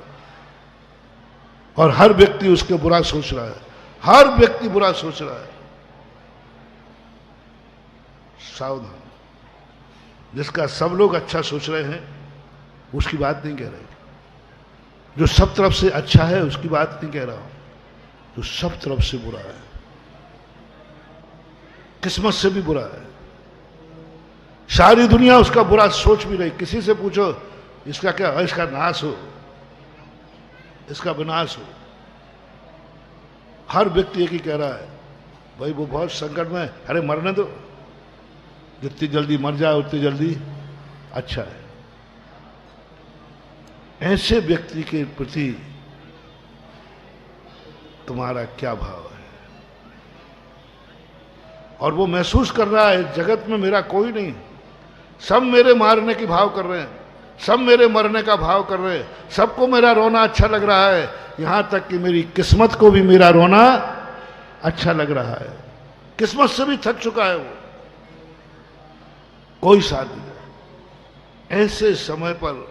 और हर व्यक्ति उसके बुरा सोच रहा है, हर व्यक्ति बुरा सोच रहा है। सावधान, जिसका सब लोग अच्छा सोच रहे हैं उसकी बात नहीं कह रहे, जो सब तरफ से अच्छा है उसकी बात नहीं कह रहा हूं, जो सब तरफ से बुरा है, किस्मत से भी बुरा है, सारी दुनिया उसका बुरा सोच भी रही। किसी से पूछो इसका क्या, इसका नाश हो, इसका विनाश हो, हर व्यक्ति एक ही कह रहा है, भाई वो बहुत संकट में, अरे मरने दो, जितनी जल्दी मर जाए उतनी जल्दी अच्छा है। ऐसे व्यक्ति के प्रति तुम्हारा क्या भाव है? और वो महसूस कर रहा है जगत में मेरा कोई नहीं, सब मेरे मारने की भाव कर रहे हैं, सब मेरे मरने का भाव कर रहे हैं, सबको मेरा रोना अच्छा लग रहा है, यहां तक कि मेरी किस्मत को भी मेरा रोना अच्छा लग रहा है। किस्मत से भी थक चुका है वो, कोई साथ नहीं। ऐसे समय पर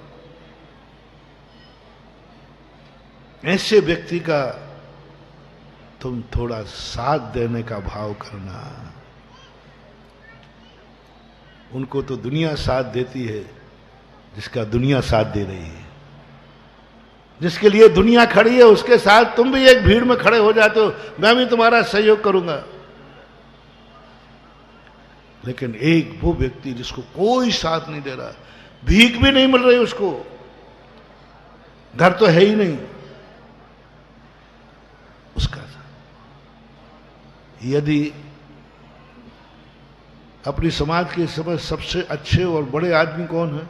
ऐसे व्यक्ति का तुम थोड़ा साथ देने का भाव करना। उनको तो दुनिया साथ देती है जिसका दुनिया साथ दे रही है, जिसके लिए दुनिया खड़ी है उसके साथ तुम भी एक भीड़ में खड़े हो जाते हो, मैं भी तुम्हारा सहयोग करूंगा। लेकिन एक वो व्यक्ति जिसको कोई साथ नहीं दे रहा, भीख भी नहीं मिल रही उसको, घर तो है ही नहीं उसका, यदि अपनी समाज के समय सबसे अच्छे और बड़े आदमी कौन है?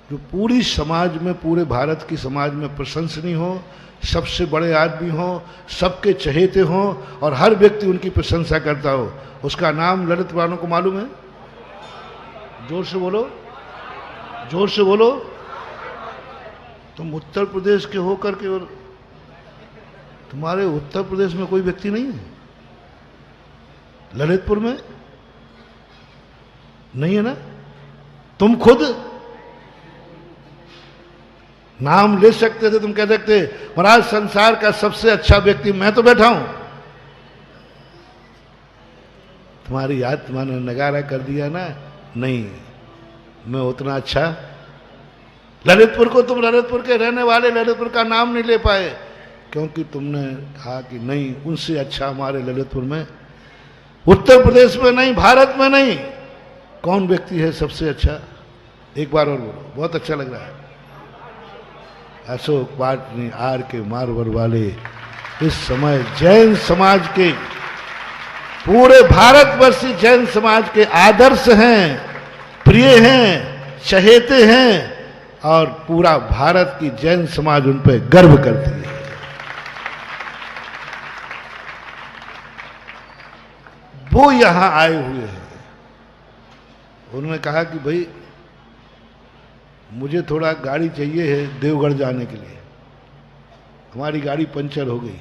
जो पूरी समाज में, पूरे भारत की समाज में प्रशंसनीय हो, सबसे बड़े आदमी हो, सबके चहेते हो और हर व्यक्ति उनकी प्रशंसा करता हो, उसका नाम ललित वालों को मालूम है? जोर से बोलो, जोर से बोलो। तुम उत्तर प्रदेश के होकर के, और तुम्हारे उत्तर प्रदेश में कोई व्यक्ति नहीं है? ललितपुर में नहीं है ना? तुम खुद नाम ले सकते थे, तुम कह सकते महाराज संसार का सबसे अच्छा व्यक्ति मैं तो बैठा हूं। तुम्हारी आत्मा ने नगारा कर दिया ना, नहीं मैं उतना अच्छा। ललितपुर को, तुम ललितपुर के रहने वाले ललितपुर का नाम नहीं ले पाए क्योंकि तुमने कहा कि नहीं, उनसे अच्छा हमारे ललितपुर में, उत्तर प्रदेश में नहीं, भारत में नहीं, कौन व्यक्ति है सबसे अच्छा? एक बार और बोलो, बहुत अच्छा लग रहा है। अशोक पाटनी आर के मारवर वाले इस समय जैन समाज के, पूरे भारतवर्षीय जैन समाज के आदर्श हैं, प्रिय हैं, चहेते हैं और पूरा भारत की जैन समाज उन पर गर्व करती है। वो यहां आए हुए हैं। उन्होंने कहा कि भाई मुझे थोड़ा गाड़ी चाहिए है देवगढ़ जाने के लिए, हमारी गाड़ी पंचर हो गई।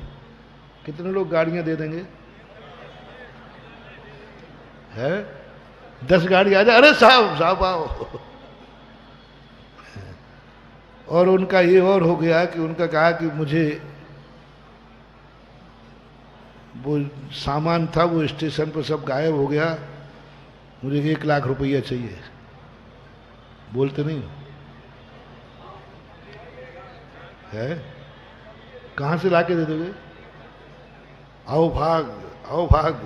कितने लोग गाड़ियां दे देंगे? है 10 गाड़ी आ जाए, अरे साहब साहब आओ। और उनका ये और हो गया कि उनका कहा कि मुझे वो सामान था वो स्टेशन पर सब गायब हो गया, मुझे 1 लाख रुपया चाहिए। बोलते नहीं है? कहां से लाके दे दोगे? आओ भाग, आओ भाग।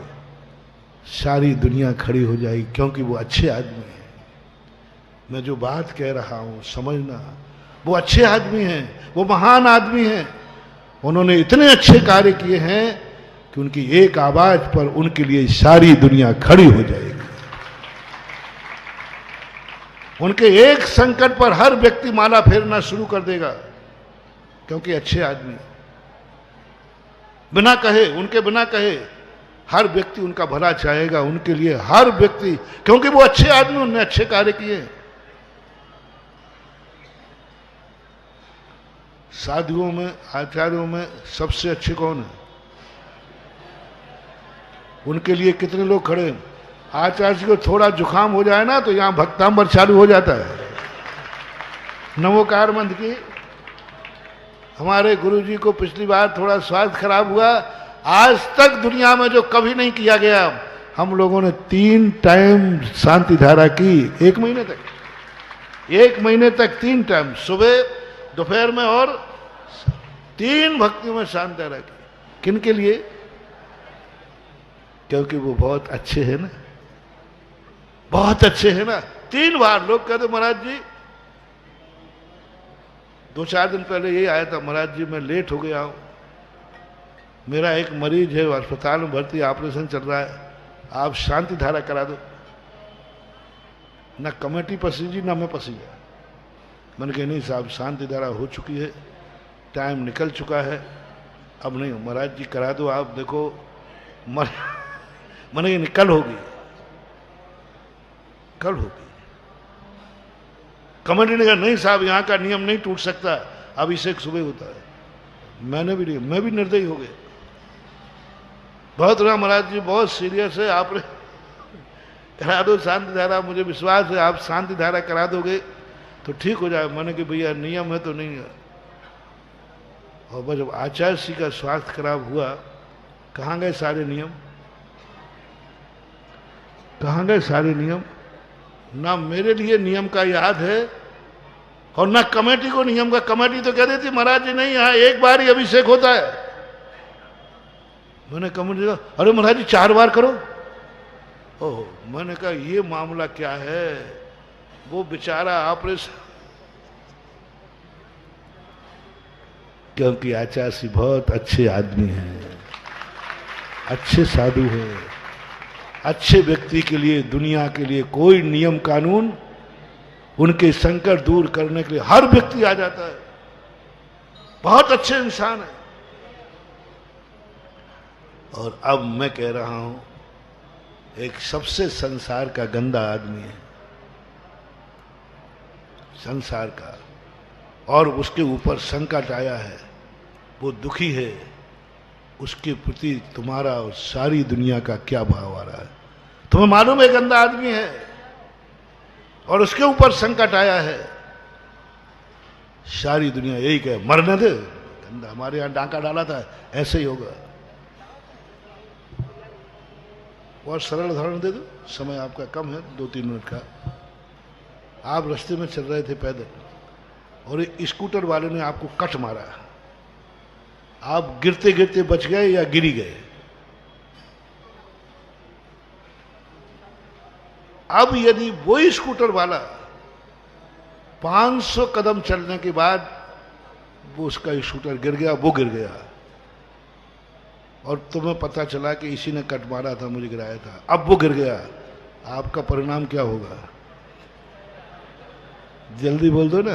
सारी दुनिया खड़ी हो जाएगी क्योंकि वो अच्छे आदमी हैं। मैं जो बात कह रहा हूं समझना, वो अच्छे आदमी हैं, वो महान आदमी हैं। उन्होंने इतने अच्छे कार्य किए हैं कि उनकी एक आवाज पर उनके लिए सारी दुनिया खड़ी हो जाएगी। उनके एक संकट पर हर व्यक्ति माला फेरना शुरू कर देगा क्योंकि अच्छे आदमी, बिना कहे, उनके बिना कहे हर व्यक्ति उनका भला चाहेगा, उनके लिए हर व्यक्ति, क्योंकि वो अच्छे आदमी, उन्होंने अच्छे कार्य किए। साधुओं में, आचार्यों में सबसे अच्छे कौन है? उनके लिए कितने लोग खड़े हैं? आचार्य जी को थोड़ा जुकाम हो जाए ना तो यहां भक्तांबर चालू हो जाता है। नमोकार मंद की, हमारे गुरुजी को पिछली बार थोड़ा स्वास्थ्य खराब हुआ, आज तक दुनिया में जो कभी नहीं किया गया। हम लोगों ने 3 टाइम शांति धारा की, 1 महीने तक, 1 महीने तक 3 टाइम, सुबह, दोपहर में और 3 भक्तियों में शांति धारा की। किन के लिए? क्योंकि वो बहुत अच्छे हैं ना, बहुत अच्छे हैं ना। 3 बार लोग कहते महाराज जी, 2-4 दिन पहले यही आया था, महाराज जी मैं लेट हो गया हूं, मेरा एक मरीज है अस्पताल में भर्ती, ऑपरेशन चल रहा है, आप शांति धारा करा दो। ना कमेटी पसीजी ना मैं पसीजा। मैंने कहा नहीं साहब, शांति धारा हो चुकी है, टाइम निकल चुका है, अब नहीं। महाराज जी करा दो आप, देखो मैंने ये कल होगी, कल होगी। कमेटी ने कहा नहीं साहब, यहाँ का नियम नहीं टूट सकता, अभिषेक सुबह होता है। मैंने भी नहीं, मैं भी निर्दयी हो गए। बहुत रहा महाराज जी, बहुत सीरियस है, आप करा दो शांति धारा, मुझे विश्वास है आप शांति धारा करा दोगे तो ठीक हो जाए। मैंने कि भैया नियम है तो नहीं है। और बस जब आचार्य जी का स्वास्थ्य खराब हुआ, कहाँ गए सारे नियम? कहाँ गए सारे नियम? ना मेरे लिए नियम का याद है और ना कमेटी को नियम का। कमेटी तो कह देती महाराज जी नहीं, यहाँ 1 बार ही अभिषेक होता है। मैंने कमेटी कहा अरे महाराज जी 4 बार करो। ओह, मैंने कहा ये मामला क्या है? वो बेचारा ऑपरेशन, क्योंकि आचार्य जी बहुत अच्छे आदमी हैं, अच्छे साधु हैं। अच्छे व्यक्ति के लिए, दुनिया के लिए कोई नियम कानून उनके संकट दूर करने के लिए हर व्यक्ति आ जाता है। बहुत अच्छे इंसान है। और अब मैं कह रहा हूं, एक सबसे संसार का गंदा आदमी है, संसार का, और उसके ऊपर संकट आया है, वो दुखी है, उसके प्रति तुम्हारा और सारी दुनिया का क्या भाव आ रहा है? तुम्हें मालूम है गंदा आदमी है और उसके ऊपर संकट आया है, सारी दुनिया यही कहे मरने दे, गंदा, हमारे यहां डांका डाला था, ऐसे ही होगा। और सरल उदाहरण दे दो, समय आपका कम है, 2-3 मिनट का। आप रास्ते में चल रहे थे पैदल और एक स्कूटर वाले ने आपको कट मारा, आप गिरते गिरते बच गए या गिरी गए? अब यदि वो स्कूटर वाला 500 कदम चलने के बाद वो उसका स्कूटर गिर गया, वो गिर गया, और तुम्हें पता चला कि इसी ने कट मारा था, मुझे गिराया था, अब वो गिर गया, आपका परिणाम क्या होगा? जल्दी बोल दो ना।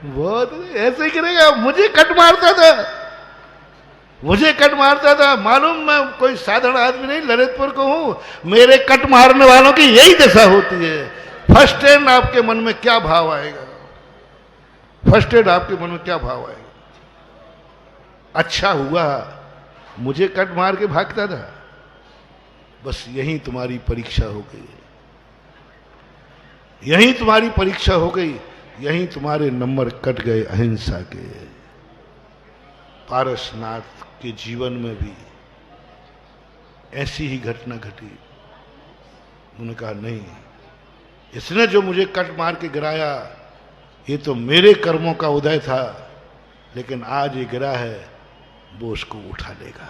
वो तो ऐसे ही गिरेगा, मुझे कट मारता था, मुझे कट मारता था, मालूम मैं कोई साधारण आदमी नहीं, ललितपुर को हूं, मेरे कट मारने वालों की यही दशा होती है। फर्स्ट एड आपके मन में क्या भाव आएगा? फर्स्ट एड आपके मन में क्या भाव आएगा? अच्छा हुआ मुझे कट मार के भागता था, बस यही तुम्हारी परीक्षा हो गई, यही तुम्हारी परीक्षा हो गई, यही तुम्हारे नंबर कट गए अहिंसा के। पारसनाथ के जीवन में भी ऐसी ही घटना घटी। उन्होंने कहा नहीं, इसने जो मुझे कट मार के गिराया ये तो मेरे कर्मों का उदय था, लेकिन आज ये गिरा है, वो उसको उठा लेगा,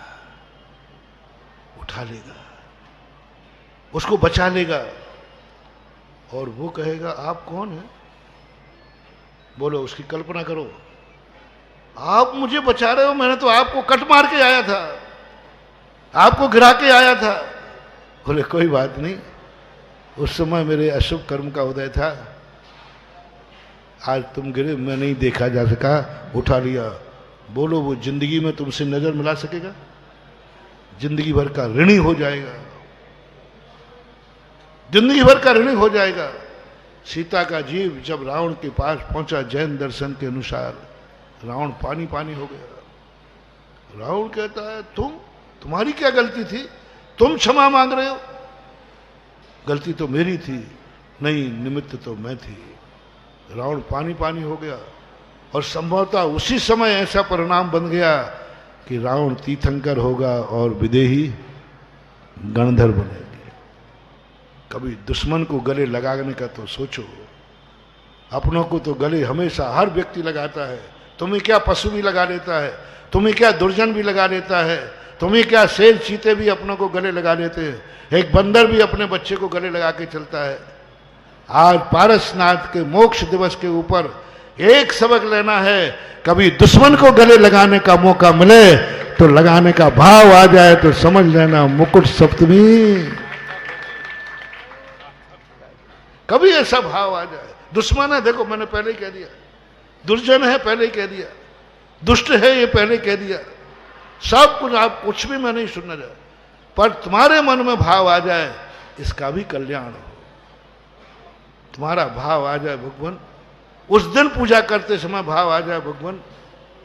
उठा लेगा, उसको बचा लेगा। और वो कहेगा आप कौन हैं? बोलो, उसकी कल्पना करो, आप मुझे बचा रहे हो, मैंने तो आपको कट मार के आया था, आपको गिरा के आया था। बोले कोई बात नहीं, उस समय मेरे अशुभ कर्म का उदय था, आज तुम गिरे, मैं नहीं देखा जा सका, उठा लिया। बोलो वो जिंदगी में तुमसे नजर मिला सकेगा? जिंदगी भर का ऋणी हो जाएगा, जिंदगी भर का ऋणी हो जाएगा। सीता का जीव जब रावण के पास पहुंचा, जैन दर्शन के अनुसार रावण पानी पानी हो गया। रावण कहता है तुम्हारी क्या गलती थी, तुम क्षमा मांग रहे हो? गलती तो मेरी थी, नहीं, निमित्त तो मैं थी। रावण पानी पानी हो गया, और संभवतः उसी समय ऐसा परिणाम बन गया कि रावण तीर्थंकर होगा और विदेही गणधर बनेगी। कभी दुश्मन को गले लगाने का तो सोचो, अपनों को तो गले हमेशा हर व्यक्ति लगाता है। तुम्हें क्या पशु भी लगा लेता है, तुम्हें क्या दुर्जन भी लगा लेता है, तुम्हें क्या शेर चीते भी अपनों को गले लगा लेते हैं, एक बंदर भी अपने बच्चे को गले लगा के चलता है। आज पारसनाथ के मोक्ष दिवस के ऊपर एक सबक लेना है, कभी दुश्मन को गले लगाने का मौका मिले तो लगाने का भाव आ जाए तो समझ लेना मुकुट सप्तमी। कभी ऐसा भाव आ जाए, दुश्मन है, देखो मैंने पहले ही कह दिया, दुर्जन है पहले ही कह दिया, दुष्ट है ये पहले कह दिया, सब कुछ, आप कुछ भी मैं नहीं सुनना चाहे, पर तुम्हारे मन में भाव आ जाए इसका भी कल्याण हो। तुम्हारा भाव आ जाए भगवान, उस दिन पूजा करते समय भाव आ जाए भगवान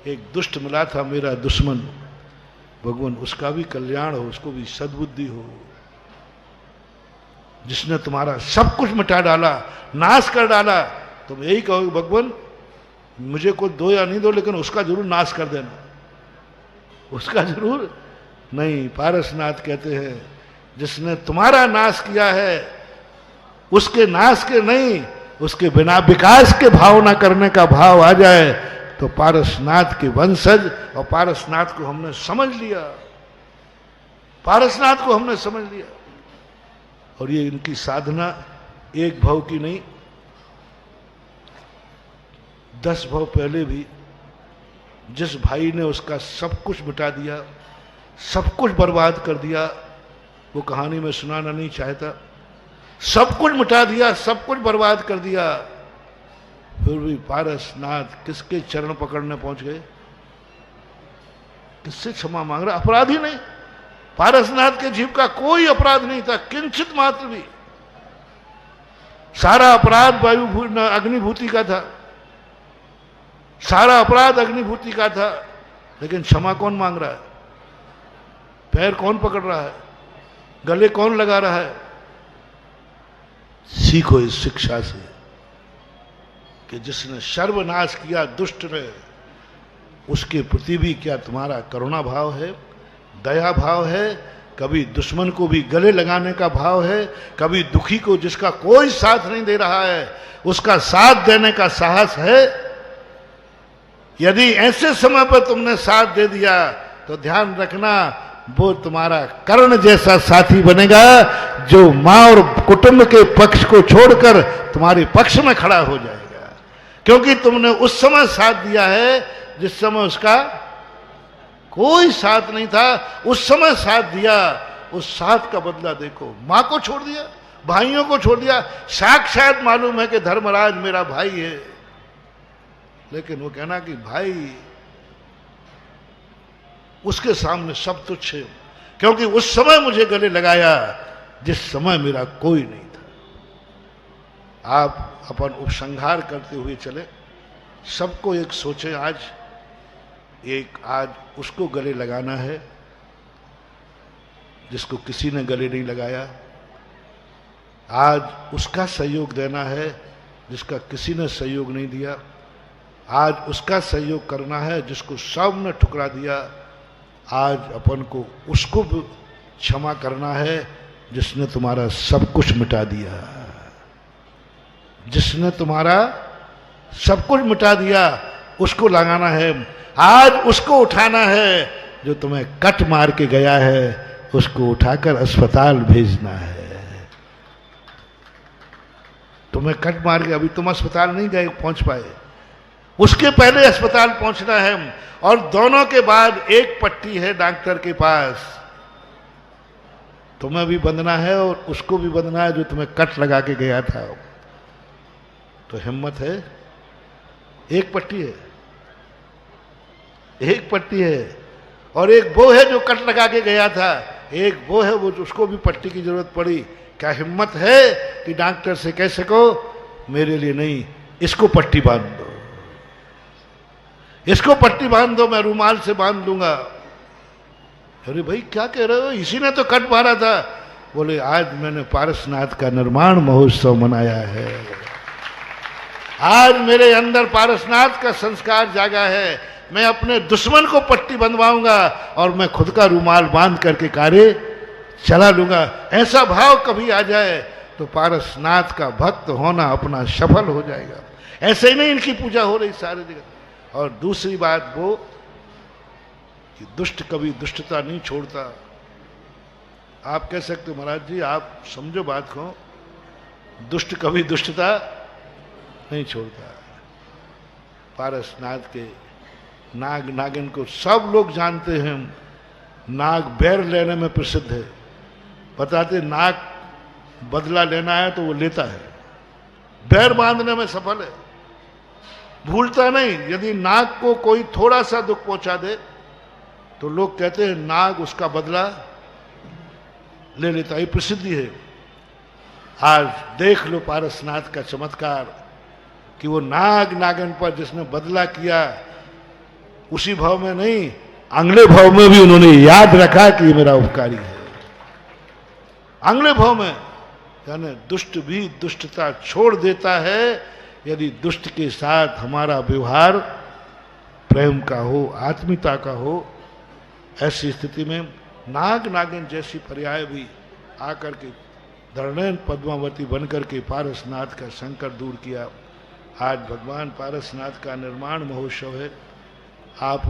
एक दुष्ट मिला था मेरा दुश्मन, भगवान उसका भी कल्याण हो, उसको भी सद्बुद्धि हो। जिसने तुम्हारा सब कुछ मिटा डाला, नाश कर डाला, तुम यही कहोगे भगवान मुझे कुछ दो या नहीं दो, लेकिन उसका जरूर नाश कर देना, उसका जरूर नहीं। पारसनाथ कहते हैं जिसने तुम्हारा नाश किया है उसके नाश के नहीं, उसके बिना विकास के भावना करने का भाव आ जाए तो पारसनाथ के वंशज, और पारसनाथ को हमने समझ लिया, पारसनाथ को हमने समझ लिया। और ये इनकी साधना एक भव की नहीं, 10 भव पहले भी जिस भाई ने उसका सब कुछ मिटा दिया, सब कुछ बर्बाद कर दिया, वो कहानी मैं सुनाना नहीं चाहता, सब कुछ मिटा दिया, सब कुछ बर्बाद कर दिया, फिर भी पारसनाथ किसके चरण पकड़ने पहुंच गए? किससे क्षमा मांग रहा? अपराध ही नहीं। पारसनाथ के जीव का कोई अपराध नहीं था, किंचित मात्र भी। सारा अपराध अग्निभूति का था, सारा अपराध अग्निभूति का था, लेकिन क्षमा कौन मांग रहा है? पैर कौन पकड़ रहा है? गले कौन लगा रहा है? सीखो इस शिक्षा से कि जिसने सर्वनाश किया दुष्ट ने, उसके प्रति भी क्या तुम्हारा करुणा भाव है, दया भाव है? कभी दुश्मन को भी गले लगाने का भाव है? कभी दुखी को, जिसका कोई साथ नहीं दे रहा है, उसका साथ देने का साहस है? यदि ऐसे समय पर तुमने साथ दे दिया तो ध्यान रखना, वो तुम्हारा कर्ण जैसा साथी बनेगा, जो मां और कुटुंब के पक्ष को छोड़कर तुम्हारे पक्ष में खड़ा हो जाएगा, क्योंकि तुमने उस समय साथ दिया है जिस समय उसका कोई साथ नहीं था। उस समय साथ दिया, उस साथ का बदला देखो। मां को छोड़ दिया, भाइयों को छोड़ दिया, साक्षात मालूम है कि धर्मराज मेरा भाई है, लेकिन वो कहना कि भाई उसके सामने सब तुच्छ है, क्योंकि उस समय मुझे गले लगाया जिस समय मेरा कोई नहीं था। आप अपन उपसंहार करते हुए चले, सबको एक सोचे, आज उसको गले लगाना है जिसको किसी ने गले नहीं लगाया, आज उसका सहयोग देना है जिसका किसी ने सहयोग नहीं दिया, आज उसका सहयोग करना है जिसको सब ने ठुकरा दिया, आज अपन को उसको भी क्षमा करना है जिसने तुम्हारा सब कुछ मिटा दिया, जिसने तुम्हारा सब कुछ मिटा दिया, उसको लगाना है। आज उसको उठाना है जो तुम्हें कट मार के गया है, उसको उठाकर अस्पताल भेजना है। तुम्हें कट मार के अभी तुम अस्पताल नहीं गए, पहुंच पाए, उसके पहले अस्पताल पहुंचना है। और दोनों के बाद एक पट्टी है डॉक्टर के पास, तुम्हें भी बंधना है और उसको भी बंधना है जो तुम्हें कट लगा के गया था। तो हिम्मत है, एक पट्टी है, एक पट्टी है, और एक वो है जो कट लगा के गया था, एक वो है वो उसको भी पट्टी की जरूरत पड़ी। क्या हिम्मत है कि डॉक्टर से कह सको मेरे लिए नहीं, इसको पट्टी बांध दो, इसको पट्टी बांध दो, मैं रूमाल से बांध दूंगा। अरे भाई क्या कह रहे हो, इसी ने तो कट मारा था। बोले आज मैंने पारसनाथ का निर्माण महोत्सव मनाया है, आज मेरे अंदर पारसनाथ का संस्कार जागा है, मैं अपने दुश्मन को पट्टी बंधवाऊंगा और मैं खुद का रूमाल बांध करके कार्य चला लूंगा। ऐसा भाव कभी आ जाए तो पारसनाथ का भक्त होना अपना सफल हो जाएगा। ऐसे ही नहीं इनकी पूजा हो रही सारे जगह। और दूसरी बात वो कि दुष्ट कभी दुष्टता नहीं छोड़ता। आप कह सकते हो महाराज जी आप समझो बात को, दुष्ट कभी दुष्टता नहीं छोड़ता। पारसनाथ के नाग नागिन को सब लोग जानते हैं, नाग बैर लेने में प्रसिद्ध है। बताते नाग बदला लेना है तो वो लेता है, बैर बांधने में सफल है, भूलता नहीं। यदि नाग को कोई थोड़ा सा दुख पहुंचा दे तो लोग कहते हैं नाग उसका बदला ले लेता, ये प्रसिद्धि है। आज देख लो पारसनाथ का चमत्कार कि वो नाग नागिन पर जिसने बदला किया, उसी भाव में नहीं अगले भाव में भी उन्होंने याद रखा कि ये मेरा उपकारी है। अगले भाव में यानी दुष्ट भी दुष्टता छोड़ देता है यदि दुष्ट के साथ हमारा व्यवहार प्रेम का हो, आत्मीयता का हो। ऐसी स्थिति में नाग नागिन जैसी पर्याय भी आकर के धरणेन पद्मावती बनकर के पारसनाथ का संकट दूर किया। आज भगवान पारसनाथ का निर्माण महोत्सव है। आप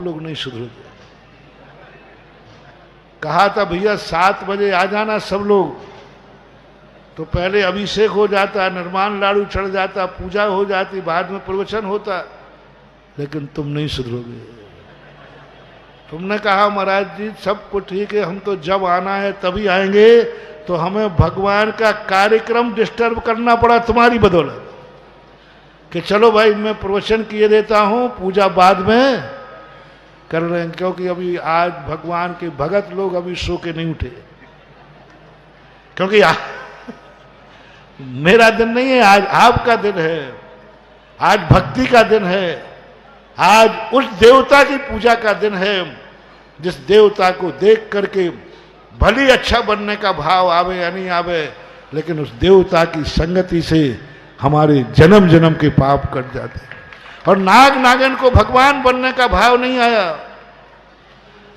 लोग नहीं सुधरोगे। कहा था भैया 7 बजे आ जाना सब लोग, तो पहले अभिषेक हो जाता, निर्माण लाड़ू चढ़ जाता, पूजा हो जाती, बाद में प्रवचन होता, लेकिन तुम नहीं सुधरोगे। तुमने कहा महाराज जी सब कुछ ठीक है, हम तो जब आना है तभी आएंगे, तो हमें भगवान का कार्यक्रम डिस्टर्ब करना पड़ा तुम्हारी बदौलत कि चलो भाई मैं प्रवचन किए देता हूं, पूजा बाद में कर रहे हैं, क्योंकि अभी आज भगवान के भगत लोग अभी सो के नहीं उठे, क्योंकि मेरा दिन नहीं है, आज आपका दिन है, आज भक्ति का दिन है, आज उस देवता की पूजा का दिन है जिस देवता को देख करके भली अच्छा बनने का भाव आवे या नहीं आवे, लेकिन उस देवता की संगति से हमारे जन्म जन्म के पाप कट जाते हैं। और नाग नागिन को भगवान बनने का भाव नहीं आया,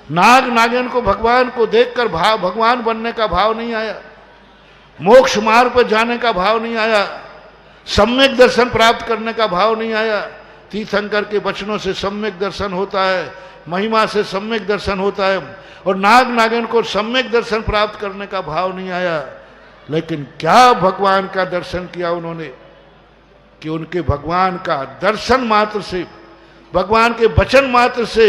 नाग नागिन को भगवान को देखकर भगवान बनने का भाव नहीं आया, मोक्ष मार्ग पर जाने का भाव नहीं आया, सम्यक दर्शन प्राप्त करने का भाव नहीं आया। तीर्थंकर के वचनों से सम्यक दर्शन होता है, महिमा से सम्यक दर्शन होता है, और नाग नागिन को सम्यक दर्शन प्राप्त करने का भाव नहीं आया। लेकिन क्या भगवान का दर्शन किया उन्होंने कि उनके भगवान का दर्शन मात्र से, भगवान के वचन मात्र से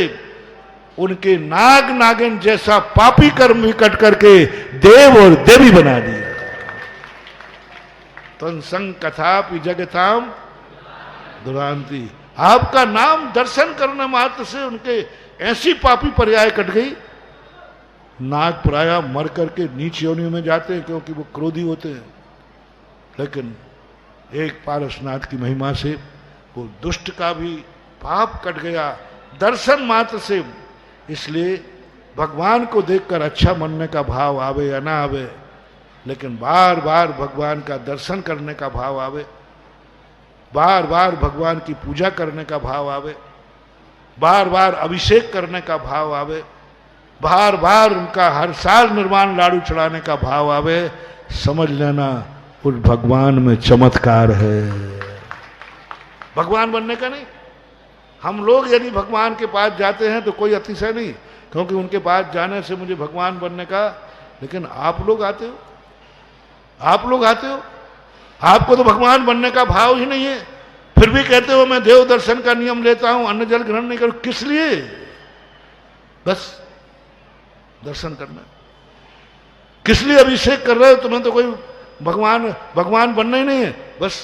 उनके नाग नागिन जैसा पापी कर्म ही कट करके देव और देवी बना दिया। तत्संग कथापि जगताम दुरांति, आपका नाम दर्शन करने मात्र से उनके ऐसी पापी पर्याय कट गई। नाग प्राय मर करके नीच योनियों में जाते हैं क्योंकि वो क्रोधी होते हैं, लेकिन एक पारसनाथ की महिमा से वो दुष्ट का भी पाप कट गया दर्शन मात्र से। इसलिए भगवान को देखकर अच्छा मनने का भाव आवे या ना आवे, लेकिन बार बार भगवान का दर्शन करने का भाव आवे, बार बार भगवान की पूजा करने का भाव आवे, बार बार अभिषेक करने का भाव आवे, बार बार उनका हर साल निर्वाण लाडू चढ़ाने का भाव आवे, समझ लेना उस भगवान में चमत्कार है, भगवान बनने का नहीं। हम लोग यदि भगवान के पास जाते हैं तो कोई अतिशय नहीं, क्योंकि उनके पास जाने से मुझे भगवान बनने का, लेकिन आप लोग आते हो, आप लोग आते हो, आपको तो भगवान बनने का भाव ही नहीं है, फिर भी कहते हो मैं देव दर्शन का नियम लेता हूं, अन्न जल ग्रहण नहीं करूं। किस लिए? बस दर्शन करना। किस लिए अभिषेक कर रहे हो? तुम्हें तो कोई भगवान बनना ही नहीं है, बस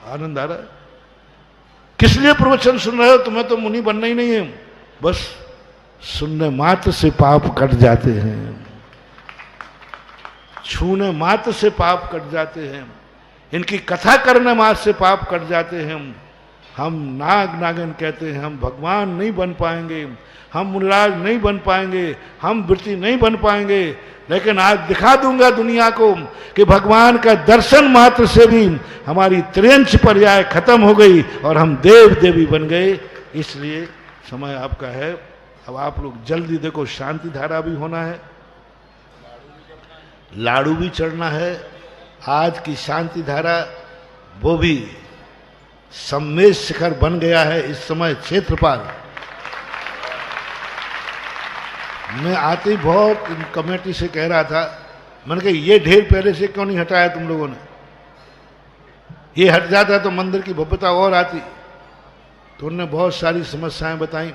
आनंद आ रहा है। किस लिए प्रवचन सुन रहे हो? तुम्हें तो मुनि बनना ही नहीं है, बस सुनने मात्र से पाप कट जाते हैं, छूने मात्र से पाप कट जाते हैं, इनकी कथा करने मात्र से पाप कट जाते हैं। हम नाग नागिन कहते हैं हम भगवान नहीं बन पाएंगे, हम मुनिराज नहीं बन पाएंगे, हम वृत्ति नहीं बन पाएंगे, लेकिन आज दिखा दूंगा दुनिया को कि भगवान का दर्शन मात्र से भी हमारी त्रियंच पर्याय खत्म हो गई और हम देव देवी बन गए। इसलिए समय आपका है, अब आप लोग जल्दी देखो, शांति धारा भी होना है, लाडू भी चढ़ना है। आज की शांति धारा वो भी सम्मेद शिखर बन गया है इस समय क्षेत्रपाल। मैं आते ही बहुत कमेटी से कह रहा था, मैंने कहा ये ढेर पहले से क्यों नहीं हटाया तुम लोगों ने, ये हट जाता तो मंदिर की भव्यता और आती। तो उन्होंने बहुत सारी समस्याएं बताई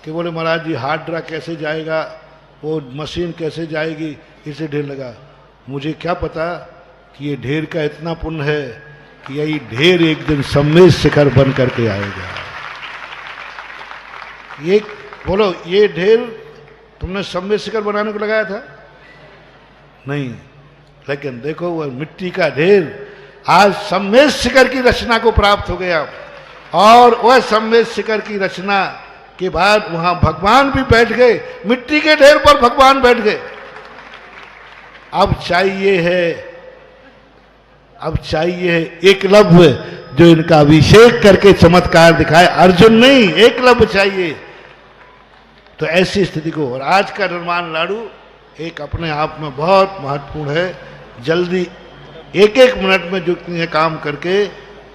कि बोले महाराज जी हार्ड ड्रा कैसे जाएगा, वो मशीन कैसे जाएगी, इसे ढेर लगा। मुझे क्या पता कि ये ढेर का इतना पुण्य है कि यही ढेर एक दिन सम्मेद शिखर बन करके आएगा। ये बोलो, ये ढेर तुमने सम्मेद शिखर बनाने को लगाया था? नहीं, लेकिन देखो वह मिट्टी का ढेर आज सम्मेद शिखर की रचना को प्राप्त हो गया, और वह सम्मेद शिखर की रचना के बाद वहां भगवान भी बैठ गए, मिट्टी के ढेर पर भगवान बैठ गए। अब चाहिए है एकलव्य जो इनका अभिषेक करके चमत्कार दिखाए, अर्जुन नहीं, एकलव्य चाहिए। तो ऐसी स्थिति को, और आज का निर्वाण लाडू एक अपने आप में बहुत महत्वपूर्ण है। जल्दी एक एक मिनट में जो काम करके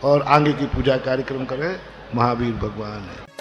और आगे की पूजा कार्यक्रम करें, महावीर भगवान है।